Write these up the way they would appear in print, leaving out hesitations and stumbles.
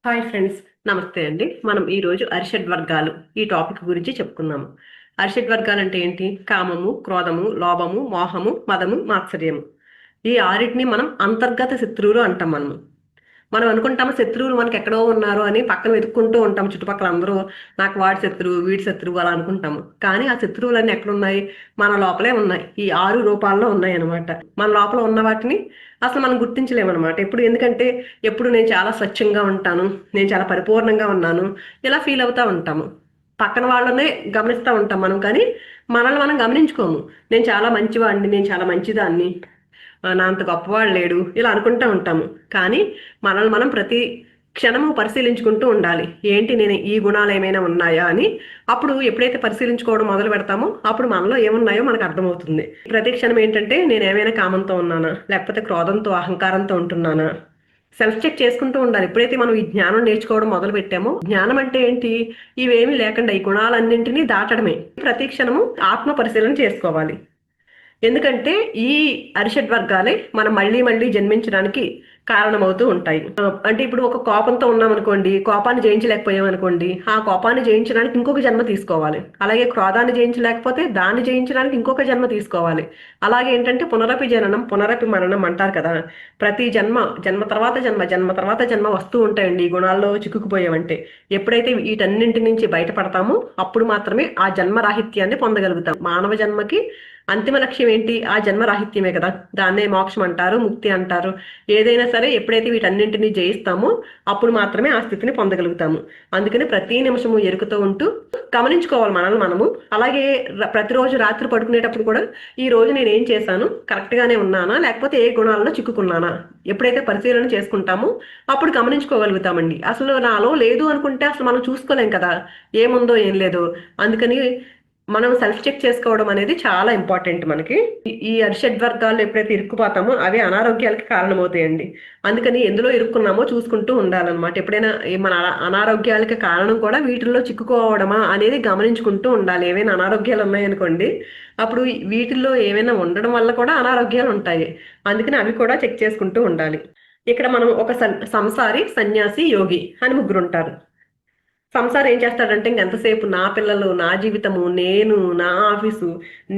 Hi friends, నమస్తే అండి. మనం ఈరోజు అరిషడ్ వర్గాలు ఈ టాపిక్ గురించి చెప్పుకుందాము. అరిషడ్ వర్గాలు అంటే ఏంటి? కామము, క్రోధము, లోభము, మోహము, మదము, మాత్సర్యము. ఈ ఆరిటిని మనం అంతర్గత శత్రువులు అంటాం. మనం అనుకుంటాము శత్రువులు మనకి ఎక్కడో ఉన్నారు అని పక్కన వెతుక్కుంటూ ఉంటాం. చుట్టుపక్కల అందరూ నాకు వాడి శత్రువు, వీడి శత్రువు అలా అనుకుంటాము. కానీ ఆ శత్రువులన్నీ ఎక్కడున్నాయి? మన లోపలే ఉన్నాయి. ఈ 6 రూపాల్లో ఉన్నాయి అనమాట. మన లోపల ఉన్న వాటిని అసలు మనం గుర్తించలేమన్నమాట. ఎందుకంటే ఎప్పుడు నేను చాలా స్వచ్ఛంగా ఉంటాను, నేను చాలా పరిపూర్ణంగా ఉన్నాను, ఇలా ఫీల్ అవుతా ఉంటాము. పక్కన వాళ్ళనే గమనిస్తూ ఉంటాం మనం, కానీ మనల్ని మనం గమనించుకోము. నేను చాలా మంచివాడిని, నేను చాలా మంచిదాన్ని, నా అంత గొప్పవాడు లేడు, ఇలా అనుకుంటూ ఉంటాము. కానీ మనల్ని మనం ప్రతి క్షణము పరిశీలించుకుంటూ ఉండాలి. ఏంటి, నేను ఈ గుణాలు ఏమైనా ఉన్నాయా అని. అప్పుడు ఎప్పుడైతే పరిశీలించుకోవడం మొదలు పెడతామో అప్పుడు మనలో ఏమున్నాయో మనకు అర్థమవుతుంది. ప్రతి క్షణం ఏంటంటే నేను ఏమైనా కామంతో ఉన్నానా, లేకపోతే క్రోధంతో, అహంకారంతో ఉంటున్నానా, సెల్ఫ్ చెక్ చేసుకుంటూ ఉండాలి. ఎప్పుడైతే మనం ఈ జ్ఞానం నేర్చుకోవడం మొదలు పెట్టామో, జ్ఞానం అంటే ఏంటి? ఇవేమీ లేకుండా ఈ గుణాలన్నింటినీ దాటడమే. ప్రతి క్షణము ఆత్మ పరిశీలన చేసుకోవాలి. ఎందుకంటే ఈ అరిషడ్ వర్గాలే మనం మళ్ళీ మళ్ళీ జన్మించడానికి కారణమవుతూ ఉంటాయి. అంటే ఇప్పుడు ఒక కోపంతో ఉన్నామనుకోండి, కోపాన్ని జయించలేకపోయామనుకోండి, ఆ కోపాన్ని జయించడానికి ఇంకొక జన్మ తీసుకోవాలి. అలాగే క్రోధాన్ని జయించలేకపోతే దాన్ని జయించడానికి ఇంకొక జన్మ తీసుకోవాలి. అలాగే ఏంటంటే పునరపి జననం పునరపి మరణం అంటారు కదా. ప్రతి జన్మ, జన్మ తర్వాత జన్మ, జన్మ తర్వాత జన్మ వస్తూ ఉంటాయండి ఈ గుణాల్లో చిక్కుకుపోయామంటే. ఎప్పుడైతే వీటన్నింటి నుంచి బయటపడతామో అప్పుడు మాత్రమే ఆ జన్మరాహిత్యాన్ని పొందగలుగుతాం. మానవ జన్మకి అంతిమ లక్ష్యం ఏంటి? ఆ జన్మరాహిత్యమే కదా. దాన్నే మోక్షం అంటారు, ముక్తి అంటారు. ఏదైనా సరే ఎప్పుడైతే వీటన్నింటినీ జయిస్తామో అప్పుడు మాత్రమే ఆ స్థితిని పొందగలుగుతాము. అందుకని ప్రతి నిమిషము ఎరుకుతూ ఉంటూ గమనించుకోవాలి మనల్ని మనము. అలాగే ప్రతిరోజు రాత్రి పడుకునేటప్పుడు కూడా ఈ రోజు నేను ఏం చేశాను, కరెక్ట్ గానే ఉన్నానా, లేకపోతే ఏ గుణాలలో చిక్కుకున్నానా, ఎప్పుడైతే పరిశీలన చేసుకుంటామో అప్పుడు గమనించుకోగలుగుతామండి. అసలు నాలో లేదు అనుకుంటే అసలు మనం చూసుకోలేం కదా, ఏముందో ఏం లేదో. అందుకని మనం సెల్ఫ్ చెక్ చేసుకోవడం అనేది చాలా ఇంపార్టెంట్ మనకి. ఈ అరిషడ్ వర్గాల్లో ఎప్పుడైతే ఇరుక్కుపోతామో అవి అనారోగ్యాలకి కారణమవుతాయండి. అందుకని ఎందులో ఇరుక్కున్నామో చూసుకుంటూ ఉండాలన్నమాట. ఎప్పుడైనా మన అనారోగ్యాలకి కారణం కూడా వీటిల్లో చిక్కుకోవడమా అనేది గమనించుకుంటూ ఉండాలి. ఏవైనా అనారోగ్యాలు ఉన్నాయనుకోండి, అప్పుడు వీటిల్లో ఏమైనా ఉండడం వల్ల కూడా అనారోగ్యాలు ఉంటాయి. అందుకని అవి కూడా చెక్ చేసుకుంటూ ఉండాలి. ఇక్కడ మనం ఒక సంసారి, సన్యాసి, యోగి అని ముగ్గురు ఉంటారు. సంసారం ఏం చేస్తాడంటే ఇంకెంతసేపు నా పిల్లలు, నా జీవితము, నేను, నా ఆఫీసు,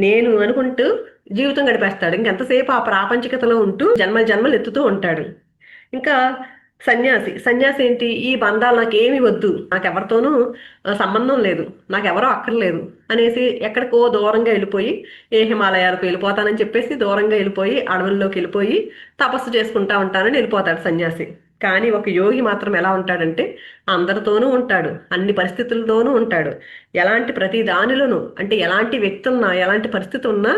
నేను అనుకుంటూ జీవితం గడిపేస్తాడు. ఇంకెంతసేపు ఆ ప్రాపంచికతలో ఉంటూ జన్మలు జన్మలు ఎత్తుతూ ఉంటాడు. ఇంకా సన్యాసి, సన్యాసి ఏంటి? ఈ బంధాలు నాకేమి వద్దు, నాకెవరితోనూ సంబంధం లేదు, నాకెవరో అక్కర్లేదు అనేసి ఎక్కడికో దూరంగా వెళ్ళిపోయి, ఏ హిమాలయాలకు వెళ్ళిపోతానని చెప్పేసి దూరంగా వెళ్ళిపోయి అడవుల్లోకి వెళ్ళిపోయి తపస్సు చేసుకుంటా ఉంటానని వెళ్ళిపోతాడు సన్యాసి. కానీ ఒక యోగి మాత్రం ఎలా ఉంటాడంటే అందరితోనూ ఉంటాడు, అన్ని పరిస్థితులతోనూ ఉంటాడు. ఎలాంటి ప్రతి దానిలోనూ, అంటే ఎలాంటి వ్యక్తి ఉన్నా, ఎలాంటి పరిస్థితి ఉన్నా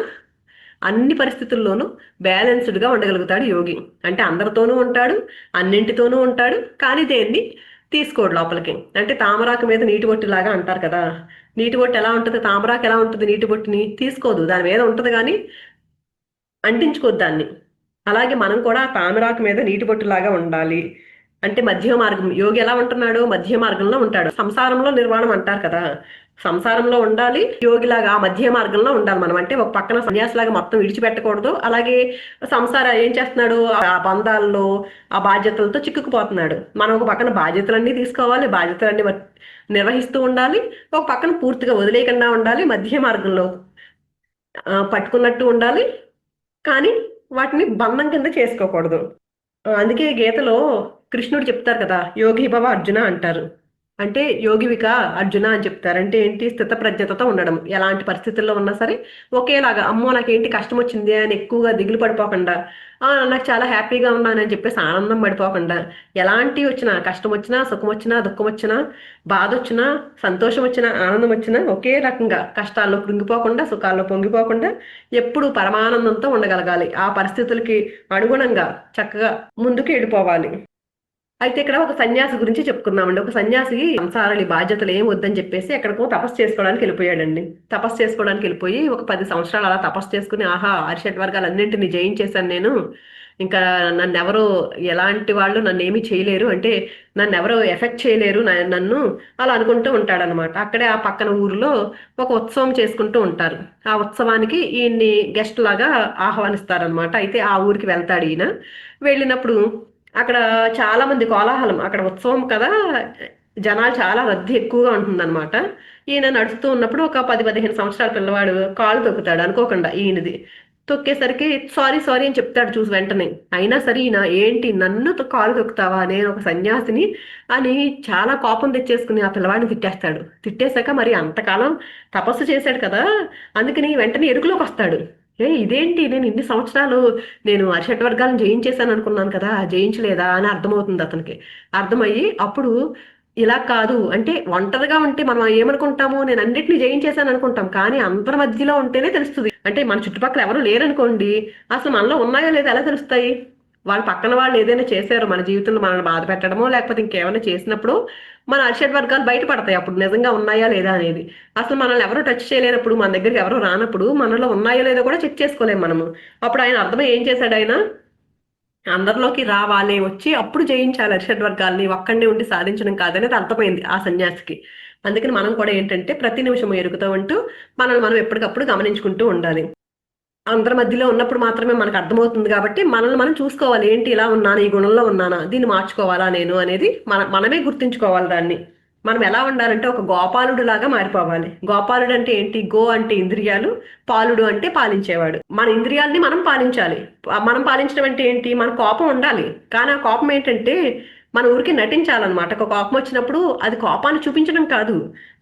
అన్ని పరిస్థితుల్లోనూ బ్యాలెన్స్డ్గా ఉండగలుగుతాడు యోగి. అంటే అందరితోనూ ఉంటాడు, అన్నింటితోనూ ఉంటాడు, కానీ దేన్ని తీసుకోడు లోపలికి. అంటే తామరాకు మీద నీటి బొట్టులాగా అంటారు కదా. నీటి బొట్టు ఎలా ఉంటుంది, తామరాకు ఎలా ఉంటుంది, నీటి బొట్టుని తీసుకోదు, దాని మీద ఉంటుంది కానీ అంటించుకోద్దు దాన్ని. అలాగే మనం కూడా తామరాకు మీద నీటి బొట్టులాగా ఉండాలి. అంటే మధ్య మార్గం. యోగి ఎలా ఉంటున్నాడు? మధ్య మార్గంలో ఉంటాడు. సంసారంలో నిర్వాణం అంటారు కదా, సంసారంలో ఉండాలి, యోగిలాగా ఆ మధ్య మార్గంలో ఉండాలి మనం. అంటే ఒక పక్కన సన్యాసిలాగా మొత్తం విడిచిపెట్టకూడదు, అలాగే సంసారం ఏం చేస్తున్నాడు, ఆ బంధాల్లో ఆ బాధ్యతలతో చిక్కుకుపోతున్నాడు. మనం ఒక పక్కన బాధ్యతలన్నీ తీసుకోవాలి, బాధ్యతలన్నీ నిర్వహిస్తూ ఉండాలి, ఒక పక్కన పూర్తిగా వదిలేయకుండా ఉండాలి, మధ్య మార్గంలో పట్టుకున్నట్టు ఉండాలి, కానీ వాటిని బంధం కింద చేసుకోకూడదు. అందుకే గీతలో కృష్ణుడు చెప్తారు కదా, యోగి భవ అర్జున అంటారు. అంటే యోగివిక అర్జున అని చెప్తారు. అంటే ఏంటి? స్థిత ప్రజ్ఞతతో ఉండడం. ఎలాంటి పరిస్థితుల్లో ఉన్నా సరే ఒకేలాగా, అమ్మో నాకేంటి కష్టం వచ్చింది అని ఎక్కువగా దిగులు పడిపోకుండా, నాకు చాలా హ్యాపీగా ఉన్నానని చెప్పేసి ఆనందం పడిపోకుండా, ఎలాంటి వచ్చినా, కష్టం వచ్చినా, సుఖం వచ్చినా, దుఃఖం వచ్చినా, బాధ వచ్చినా, సంతోషం వచ్చినా, ఆనందం వచ్చినా ఒకే రకంగా కష్టాల్లో కృంగిపోకుండా, సుఖాల్లో పొంగిపోకుండా ఎప్పుడు పరమానందంతో ఉండగలగాలి. ఆ పరిస్థితులకి అనుగుణంగా చక్కగా ముందుకు వెళ్ళిపోవాలి. అయితే ఇక్కడ ఒక సన్యాసి గురించి చెప్పుకుందామండి. ఒక సన్యాసి సంసారాలు బాధ్యతలు ఏం వద్దని చెప్పేసి ఎక్కడికో తపస్సు చేసుకోవడానికి వెళ్ళిపోయాడండి. తపస్సు చేసుకోవడానికి వెళ్ళిపోయి ఒక 10 సంవత్సరాలు అలా తపస్సు చేసుకుని, ఆహా అరిషడ్ వర్గాలన్నింటినీ జయించేశాను నేను, ఇంకా నన్ను ఎవరు, ఎలాంటి వాళ్ళు నన్ను ఏమీ చేయలేరు, అంటే నన్ను ఎవరు ఎఫెక్ట్ చేయలేరు నన్ను, అలా అనుకుంటూ ఉంటాడనమాట. అక్కడే ఆ పక్కన ఊరిలో ఒక ఉత్సవం చేసుకుంటూ ఉంటారు. ఆ ఉత్సవానికి ఈయన్ని గెస్ట్ లాగా ఆహ్వానిస్తారనమాట. అయితే ఆ ఊరికి వెళ్తాడు ఈయన. వెళ్ళినప్పుడు అక్కడ చాలా మంది కోలాహలం, అక్కడ ఉత్సవం కదా, జనాలు చాలా రద్దీ ఎక్కువగా ఉంటుందన్నమాట. ఈయన నడుస్తూ ఉన్నప్పుడు ఒక 10-15 సంవత్సరాల పిల్లవాడు కాలు తొక్కుతాడు అనుకోకుండా ఈయనది. తొక్కేసరికి సారీ సారీ అని చెప్తాడు చూసి వెంటనే. అయినా సరే ఈయన ఏంటి నన్ను కాలు తొక్కుతావా, నేను ఒక సన్యాసిని అని చాలా కోపం తెచ్చేసుకుని ఆ పిల్లవాడిని తిట్టేస్తాడు. తిట్టేశాక మరి అంతకాలం తపస్సు చేశాడు కదా, అందుకని వెంటనే ఎరుకులోకి వస్తాడు. ఇదేంటి, నేను ఇన్ని సంవత్సరాలు నేను అరిషడ్ వర్గాలను జయించేశాను అనుకున్నాను కదా, జయించలేదా అని అర్థమవుతుంది అతనికి. అర్థమయ్యి అప్పుడు ఇలా కాదు అంటే, ఒంటరిగా ఉంటే మనం ఏమనుకుంటాము, నేను అన్నిటిని జయించేశాను అనుకుంటాం, కానీ అందరి మధ్యలో ఉంటేనే తెలుస్తుంది. అంటే మన చుట్టుపక్కల ఎవరు లేరనుకోండి, అసలు మనలో ఉన్నాయో లేదో ఎలా తెలుస్తాయి. వాళ్ళ పక్కన వాళ్ళు ఏదైనా చేశారు మన జీవితంలో మనల్ని బాధ పెట్టడమో లేకపోతే ఇంకేమైనా చేసినప్పుడు మన అరిషడ్ వర్గాలు బయటపడతాయి అప్పుడు నిజంగా ఉన్నాయా లేదా అనేది. అసలు మనల్ని ఎవరు టచ్ చేయలేనప్పుడు, మన దగ్గరికి ఎవరు రానప్పుడు మనలో ఉన్నాయో లేదో కూడా చెక్ చేసుకోలేము మనము. అప్పుడు ఆయన అర్థమై ఏం చేశాడు, ఆయన అందరిలోకి రావాలి, వచ్చి అప్పుడు జయించాలి అరిషడ్ వర్గాల్ని, ఒక్కడే ఉండి సాధించడం కాదనేది అర్థమైంది ఆ సన్యాసికి. అందుకని మనం కూడా ఏంటంటే ప్రతి నిమిషం ఎరుగుతూ ఉంటూ మనల్ని మనం ఎప్పటికప్పుడు గమనించుకుంటూ ఉండాలి. అందరి మధ్యలో ఉన్నప్పుడు మాత్రమే మనకు అర్థమవుతుంది కాబట్టి మనల్ని మనం చూసుకోవాలి, ఏంటి ఇలా ఉన్నాను, ఈ గుణంలో ఉన్నానా, దీన్ని మార్చుకోవాలా నేను అనేది మనమే గుర్తుంచుకోవాలి దాన్ని. మనం ఎలా ఉండాలంటే ఒక గోపాలుడు లాగా మారిపోవాలి. గోపాలుడు అంటే ఏంటి, గో అంటే ఇంద్రియాలు, పాలుడు అంటే పాలించేవాడు. మన ఇంద్రియాలని మనం పాలించాలి. మనం పాలించడం అంటే ఏంటి, మన కోపం ఉండాలి, కానీ ఆ కోపం ఏంటంటే మన ఊరికి నటించాలన్నమాట. ఒక కోపం వచ్చినప్పుడు అది కోపాన్ని చూపించడం కాదు,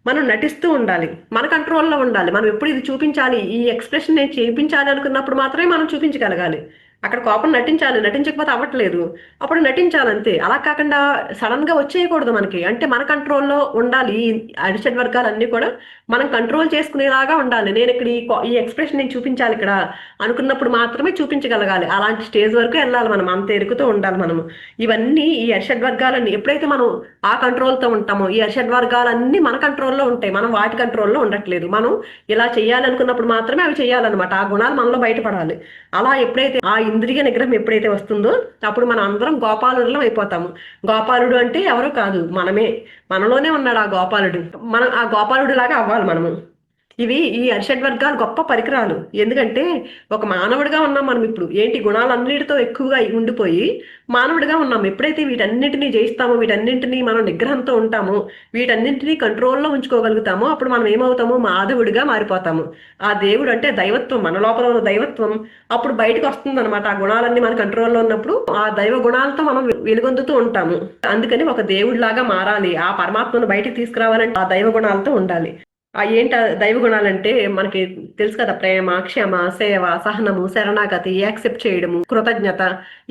మనం నటిస్తూ ఉండాలి, మన కంట్రోల్లో ఉండాలి. మనం ఎప్పుడు ఇది చూపించాలి, ఈ ఎక్స్ప్రెషన్ నేను చూపించాలి అనుకున్నప్పుడు మాత్రమే మనం చూపించగలగాలి. అక్కడ కోపం నటించాలి, నటించకపోతే అవ్వట్లేదు, అప్పుడు నటించాలంతే. అలా కాకుండా సడన్ గా వచ్చేయకూడదు మనకి, అంటే మన కంట్రోల్లో ఉండాలి. ఈ అరిషడ్ వర్గాలన్నీ కూడా మనం కంట్రోల్ చేసుకునేలాగా ఉండాలి. నేను ఇక్కడ ఈ ఎక్స్ప్రెషన్ నేను చూపించాలి ఇక్కడ అనుకున్నప్పుడు మాత్రమే చూపించగలగాలి. అలాంటి స్టేజ్ వరకు వెళ్ళాలి మనం, అంత ఎరుకుతూ ఉండాలి మనము. ఇవన్నీ ఈ అరిషడ్ వర్గాలన్నీ ఎప్పుడైతే మనం ఆ కంట్రోల్తో ఉంటామో, ఈ అరిషడ్ వర్గాలన్నీ మన కంట్రోల్లో ఉంటాయి, మనం వాటి కంట్రోల్లో ఉండట్లేదు. మనం ఇలా చేయాలనుకున్నప్పుడు మాత్రమే అవి చేయాలన్నమాట. ఆ గుణాలు మనలో బయటపడాలి. అలా ఎప్పుడైతే ఆ ఇంద్రియ నిగ్రహం ఎప్పుడైతే వస్తుందో అప్పుడు మనం అందరం గోపాలులం అయిపోతాము. గోపాలుడు అంటే ఎవరో కాదు, మనమే, మనలోనే ఉన్నాడు ఆ గోపాలుడు. మనం ఆ గోపాలుడు లాగా అవ్వాలి మనము. ఈ అరిషడ్ వర్గాలు గొప్ప పరికరాలు. ఎందుకంటే ఒక మానవుడిగా ఉన్నాం మనం ఇప్పుడు. ఏంటి, గుణాలన్నిటితో ఎక్కువగా ఉండిపోయి మానవుడిగా ఉన్నాం. ఎప్పుడైతే వీటన్నింటినీ జయిస్తామో, వీటన్నింటినీ మనం నిగ్రహంతో ఉంటామో, వీటన్నింటినీ కంట్రోల్లో ఉంచుకోగలుగుతామో అప్పుడు మనం ఏమవుతామో, మాధవుడిగా మారిపోతాము. ఆ దేవుడు అంటే దైవత్వం, మన లోపల ఉన్న దైవత్వం అప్పుడు బయటకు వస్తుంది అనమాట. ఆ గుణాలన్నీ మన కంట్రోల్లో ఉన్నప్పుడు ఆ దైవ గుణాలతో మనం వెలుగొందుతూ ఉంటాము. అందుకని ఒక దేవుడిలాగా మారాలి, ఆ పరమాత్మను బయటికి తీసుకురావాలంటే ఆ దైవ గుణాలతో ఉండాలి. ఏంట దైవ గుణాలంటే మనకి తెలుసు కదా, ప్రేమ, క్షమ, సేవ, సహనము, శరణాగతి, యాక్సెప్ట్ చేయడము, కృతజ్ఞత,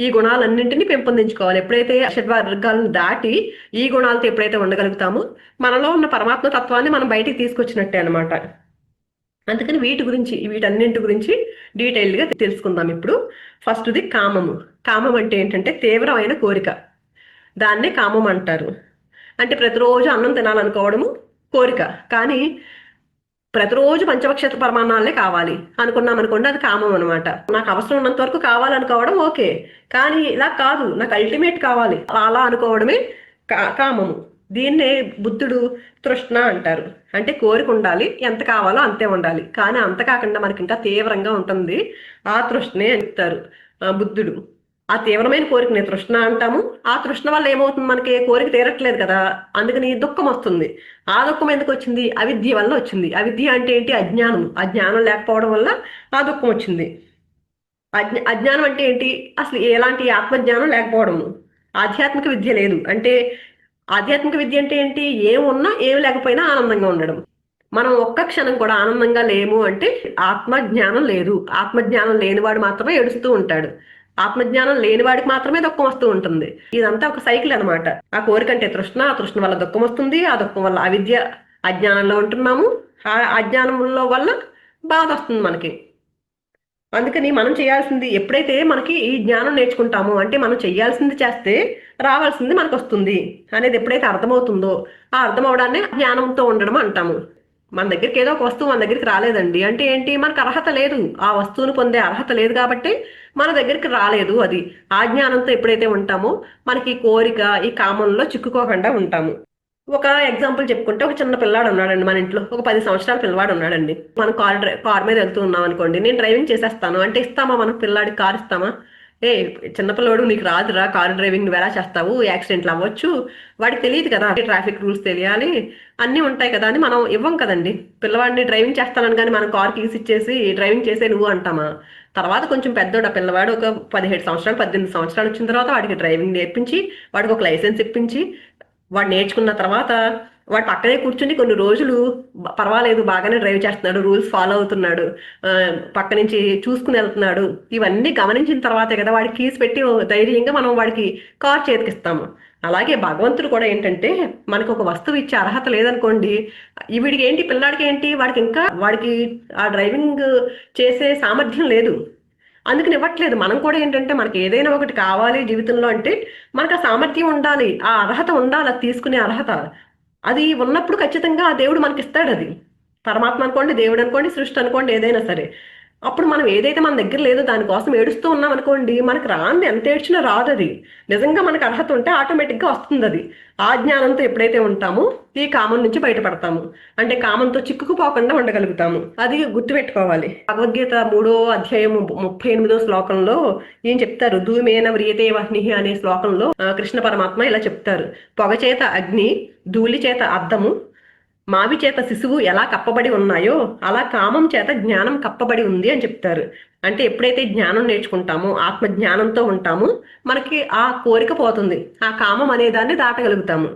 ఈ గుణాలన్నింటినీ పెంపొందించుకోవాలి. ఎప్పుడైతే షడ్వర్గాలను దాటి ఈ గుణాలతో ఎప్పుడైతే ఉండగలుగుతామో మనలో ఉన్న పరమాత్మ తత్వాన్ని మనం బయటికి తీసుకొచ్చినట్టే అనమాట. అందుకని వీటన్నింటి గురించి డీటెయిల్డ్గా తెలుసుకుందాం ఇప్పుడు. ఫస్ట్ది కామము. కామం అంటే ఏంటంటే తీవ్రమైన కోరిక, దాన్నే కామం అంటారు. అంటే ప్రతిరోజు అన్నం తినాలనుకోవడము కోరిక, కానీ ప్రతిరోజు పంచభక్ష పరమాన్నాలే కావాలి అనుకున్నాం అనుకోండి, అది కామం అనమాట. నాకు అవసరం ఉన్నంత వరకు కావాలనుకోవడం ఓకే, కానీ ఇలా కాదు, నాకు అల్టిమేట్ కావాలి అలా అనుకోవడమే కామము. దీన్నే బుద్ధుడు తృష్ణ అంటారు. అంటే కోరిక ఉండాలి, ఎంత కావాలో అంతే ఉండాలి, కానీ అంత కాకుండా మనకి ఇంకా తీవ్రంగా ఉంటుంది, ఆ తృష్ణే చెప్తారు బుద్ధుడు. ఆ తీవ్రమైన కోరికని తృష్ణ అంటాము. ఆ తృష్ణ వల్ల ఏమవుతుంది, మనకి కోరిక తీరట్లేదు కదా, అందుకని దుఃఖం వస్తుంది. ఆ దుఃఖం ఎందుకు వచ్చింది, అవిద్య వల్ల వచ్చింది. అవిద్య అంటే ఏంటి, అజ్ఞానం. అజ్ఞానం లేకపోవడం వల్ల ఆ దుఃఖం వచ్చింది. అజ్ఞానం అంటే ఏంటి, అసలు ఎలాంటి ఆత్మజ్ఞానం లేకపోవడము. ఆధ్యాత్మిక విద్య లేదు అంటే, ఆధ్యాత్మిక విద్య అంటే ఏంటి, ఏమున్నా ఏమి లేకపోయినా ఆనందంగా ఉండడం. మనం ఒక్క క్షణం కూడా ఆనందంగా లేము అంటే ఆత్మజ్ఞానం లేదు. ఆత్మజ్ఞానం లేనివాడు మాత్రమే ఏడుస్తూ ఉంటాడు, ఆత్మజ్ఞానం లేని వాడికి మాత్రమే దుఃఖం వస్తూ ఉంటుంది. ఇదంతా ఒక సైకిల్ అనమాట. ఆ కోరిక అంటే తృష్ణ, ఆ తృష్ణ వల్ల దుఃఖం వస్తుంది, ఆ దుఃఖం వల్ల అవిద్య, అజ్ఞానంలో ఉంటున్నాము, ఆ అజ్ఞానంలో వల్ల బాధ వస్తుంది మనకి. అందుకని మనం చేయాల్సింది, ఎప్పుడైతే మనకి ఈ జ్ఞానం నేర్చుకుంటామో, అంటే మనం చేయాల్సింది చేస్తే రావాల్సింది మనకు వస్తుంది అనేది ఎప్పుడైతే అర్థమవుతుందో, ఆ అర్థం అవడాన్ని జ్ఞానంతో ఉండడం అంటాము. మన దగ్గరికి ఏదో ఒక వస్తువు మన దగ్గరికి రాలేదండి అంటే ఏంటి, మనకు అర్హత లేదు, ఆ వస్తువును పొందే అర్హత లేదు కాబట్టి మన దగ్గరికి రాలేదు. అది ఆ జ్ఞానంతో ఎప్పుడైతే ఉంటామో మనకి కోరిక, ఈ కామంలో చిక్కుకోకుండా ఉంటాము. ఒక ఎగ్జాంపుల్ చెప్పుకుంటే, ఒక చిన్న పిల్లాడు ఉన్నాడండి మన ఇంట్లో, ఒక 10 సంవత్సరాల పిల్లవాడు ఉన్నాడండి. మనం కార్ మీద వెళ్తూ ఉన్నాం అనుకోండి, నేను డ్రైవింగ్ చేసేస్తాను అంటే ఇస్తామా, మన పిల్లాడికి కార్ ఇస్తామా, ఏ చిన్నపిల్లవాడు నీకు రాదురా కారు డ్రైవింగ్, నువ్వు ఎలా చేస్తావు, యాక్సిడెంట్లు అవ్వచ్చు, వాడికి తెలియదు కదా, ట్రాఫిక్ రూల్స్ తెలియాలి, అన్నీ ఉంటాయి కదా అని మనం ఇవ్వం కదండి. పిల్లవాడిని డ్రైవింగ్ చేస్తానని కానీ మనం కార్ కీస్ ఇచ్చేసి డ్రైవింగ్ చేసే నువ్వు అంటామా? తర్వాత కొంచెం పెద్దోడు ఆ పిల్లవాడు ఒక 17 సంవత్సరాలు 18 సంవత్సరాలు వచ్చిన తర్వాత వాడికి డ్రైవింగ్ నేర్పించి వాడికి ఒక లైసెన్స్ ఇప్పించి వాడు నేర్చుకున్న తర్వాత వాడు పక్కనే కూర్చుని కొన్ని రోజులు పర్వాలేదు బాగానే డ్రైవ్ చేస్తున్నాడు, రూల్స్ ఫాలో అవుతున్నాడు, పక్క నుంచి చూసుకుని వెళ్తున్నాడు, ఇవన్నీ గమనించిన తర్వాతే కదా వాడికి కీస్ పెట్టి ధైర్యంగా మనం వాడికి కార్ చేతికిస్తాము. అలాగే భగవంతుడు కూడా ఏంటంటే మనకు ఒక వస్తువు ఇచ్చే అర్హత లేదనుకోండి, వీడికి ఏంటి పిల్లాడికి ఏంటి వాడికి ఇంకా వాడికి ఆ డ్రైవింగ్ చేసే సామర్థ్యం లేదు, అందుకని ఇవ్వట్లేదు. మనం కూడా ఏంటంటే మనకి ఏదైనా ఒకటి కావాలి జీవితంలో అంటే మనకు ఆ సామర్థ్యం ఉండాలి, ఆ అర్హత ఉండాలి, అది తీసుకునే అర్హత. అది ఉన్నప్పుడు ఖచ్చితంగా ఆ దేవుడు మనకి ఇస్తాడు. అది పరమాత్మ అనుకోండి, దేవుడు అనుకోండి, సృష్టి అనుకోండి, ఏదైనా సరే. అప్పుడు మనం ఏదైతే మన దగ్గర లేదో దానికోసం ఏడుస్తూ ఉన్నాం అనుకోండి, మనకు రాంది ఎంత ఏడ్చినా రాదు. అది నిజంగా మనకు అర్హత ఉంటే ఆటోమేటిక్గా వస్తుంది. అది ఆ జ్ఞానంతో ఎప్పుడైతే ఉంటామో ఈ కామం నుంచి బయటపడతాము, అంటే కామంతో చిక్కుకుపోకుండా ఉండగలుగుతాము. అది గుర్తుపెట్టుకోవాలి. భగవద్గీత 3వ అధ్యాయం 38వ శ్లోకంలో ఏం చెప్తారు, ధూమేన వ్రియతే వహ్ని అనే శ్లోకంలో కృష్ణ పరమాత్మ ఇలా చెప్తారు, పొగ చేత అగ్ని, ధూళి చేత అద్దము, మావి చేత శిశువు ఎలా కప్పబడి ఉన్నాయో అలా కామం చేత జ్ఞానం కప్పబడి ఉంది అని చెప్తారు. అంటే ఎప్పుడైతే జ్ఞానం నేర్చుకుంటామో ఆత్మ జ్ఞానంతో ఉంటామో మనకి ఆ కోరిక పోతుంది, ఆ కామం అనే దాన్ని దాటగలుగుతాము.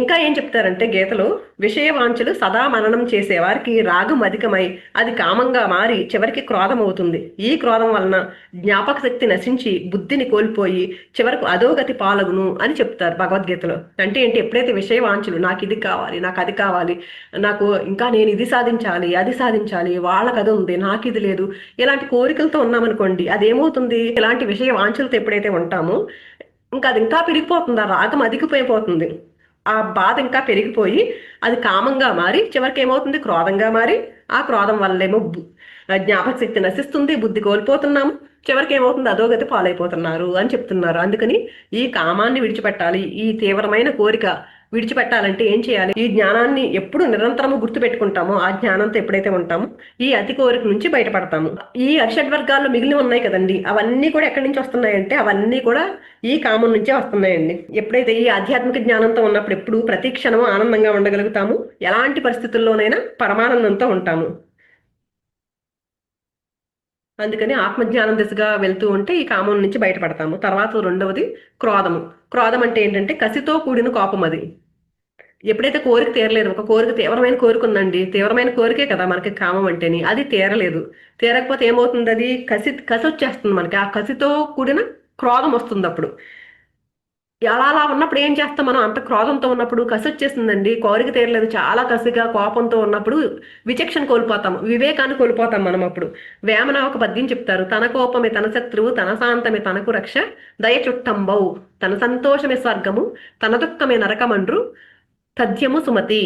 ఇంకా ఏం చెప్తారంటే గీతలో, విషయ వాంఛలు సదా మననం చేసే వారికి రాగం అధికమై అది కామంగా మారి చివరికి క్రోధం అవుతుంది. ఈ క్రోధం వలన జ్ఞాపక శక్తి నశించి బుద్ధిని కోల్పోయి చివరకు అధోగతి పాలగును అని చెప్తారు భగవద్గీతలో. అంటే ఏంటి, ఎప్పుడైతే విషయ వాంఛలు నాకు ఇది కావాలి, నాకు అది కావాలి, నాకు ఇంకా నేను ఇది సాధించాలి, అది సాధించాలి, వాళ్ళకి అది ఉంది నాకు ఇది లేదు, ఇలాంటి కోరికలతో ఉన్నామనుకోండి, అదేమవుతుంది, ఇలాంటి విషయ వాంఛలతో ఎప్పుడైతే ఉంటామో ఇంకా అది ఇంకా పెరిగిపోతుంది, ఆ రాగం అధికిపోయిపోతుంది, ఆ బాధ ఇంకా పెరిగిపోయి అది కామంగా మారి చివరికి ఏమవుతుంది, క్రోధంగా మారి ఆ క్రోధం వల్లేమో జ్ఞాపక శక్తి నశిస్తుంది, బుద్ధి కోల్పోతున్నాము, చివరికి ఏమవుతుంది, అధోగతి పాలైపోతున్నారు అని చెప్తున్నారు. అందుకని ఈ కామాన్ని విడిచిపెట్టాలి, ఈ తీవ్రమైన కోరిక విడిచిపెట్టాలంటే ఏం చేయాలి, ఈ జ్ఞానాన్ని ఎప్పుడు నిరంతరము గుర్తు పెట్టుకుంటామో ఆ జ్ఞానంతో ఎప్పుడైతే ఉంటామో ఈ అతి కోరిక నుంచి బయటపడతాము. ఈ అరిషడ్ వర్గాల్లో మిగిలి ఉన్నాయి కదండి, అవన్నీ కూడా ఎక్కడి నుంచి వస్తున్నాయంటే అవన్నీ కూడా ఈ కామం నుంచే వస్తున్నాయండి. ఎప్పుడైతే ఈ ఆధ్యాత్మిక జ్ఞానంతో ఉన్నప్పుడు ఎప్పుడు ప్రతి క్షణము ఆనందంగా ఉండగలుగుతాము, ఎలాంటి పరిస్థితుల్లోనైనా పరమానందంతో ఉంటాము. అందుకని ఆత్మజ్ఞానం దిశగా వెళ్తూ ఉంటే ఈ కామం నుంచి బయటపడతాము. తర్వాత రెండవది క్రోధము. క్రోధం అంటే ఏంటంటే కసితో కూడిన కోపం. అది ఎప్పుడైతే కోరిక తీరలేదు, ఒక కోరిక తీవ్రమైన కోరిక ఉందండి, తీవ్రమైన కోరికే కదా మనకి కామం అంటేని, అది తీరలేదు, తీరకపోతే ఏమవుతుంది, అది కసి కసి వచ్చేస్తుంది మనకి, ఆ కసితో కూడిన క్రోధం వస్తుంది. అప్పుడు అలా ఉన్నప్పుడు ఏం చేస్తాం మనం, అంత క్రోధంతో ఉన్నప్పుడు కసి వచ్చేసిందండి, కోరిక తీరలేదు, చాలా కసిగా కోపంతో ఉన్నప్పుడు విచక్షణ కోల్పోతాం, వివేకాన్ని కోల్పోతాం మనం. అప్పుడు వేమన ఒక పద్యం చెప్తారు, తన కోపమే తన శత్రువు, తన శాంతమే తనకు రక్ష, దయ చుట్టంబౌ, తన సంతోషమే స్వర్గము, తన దుఃఖమే నరకమండ్రు, తథ్యము సుమతి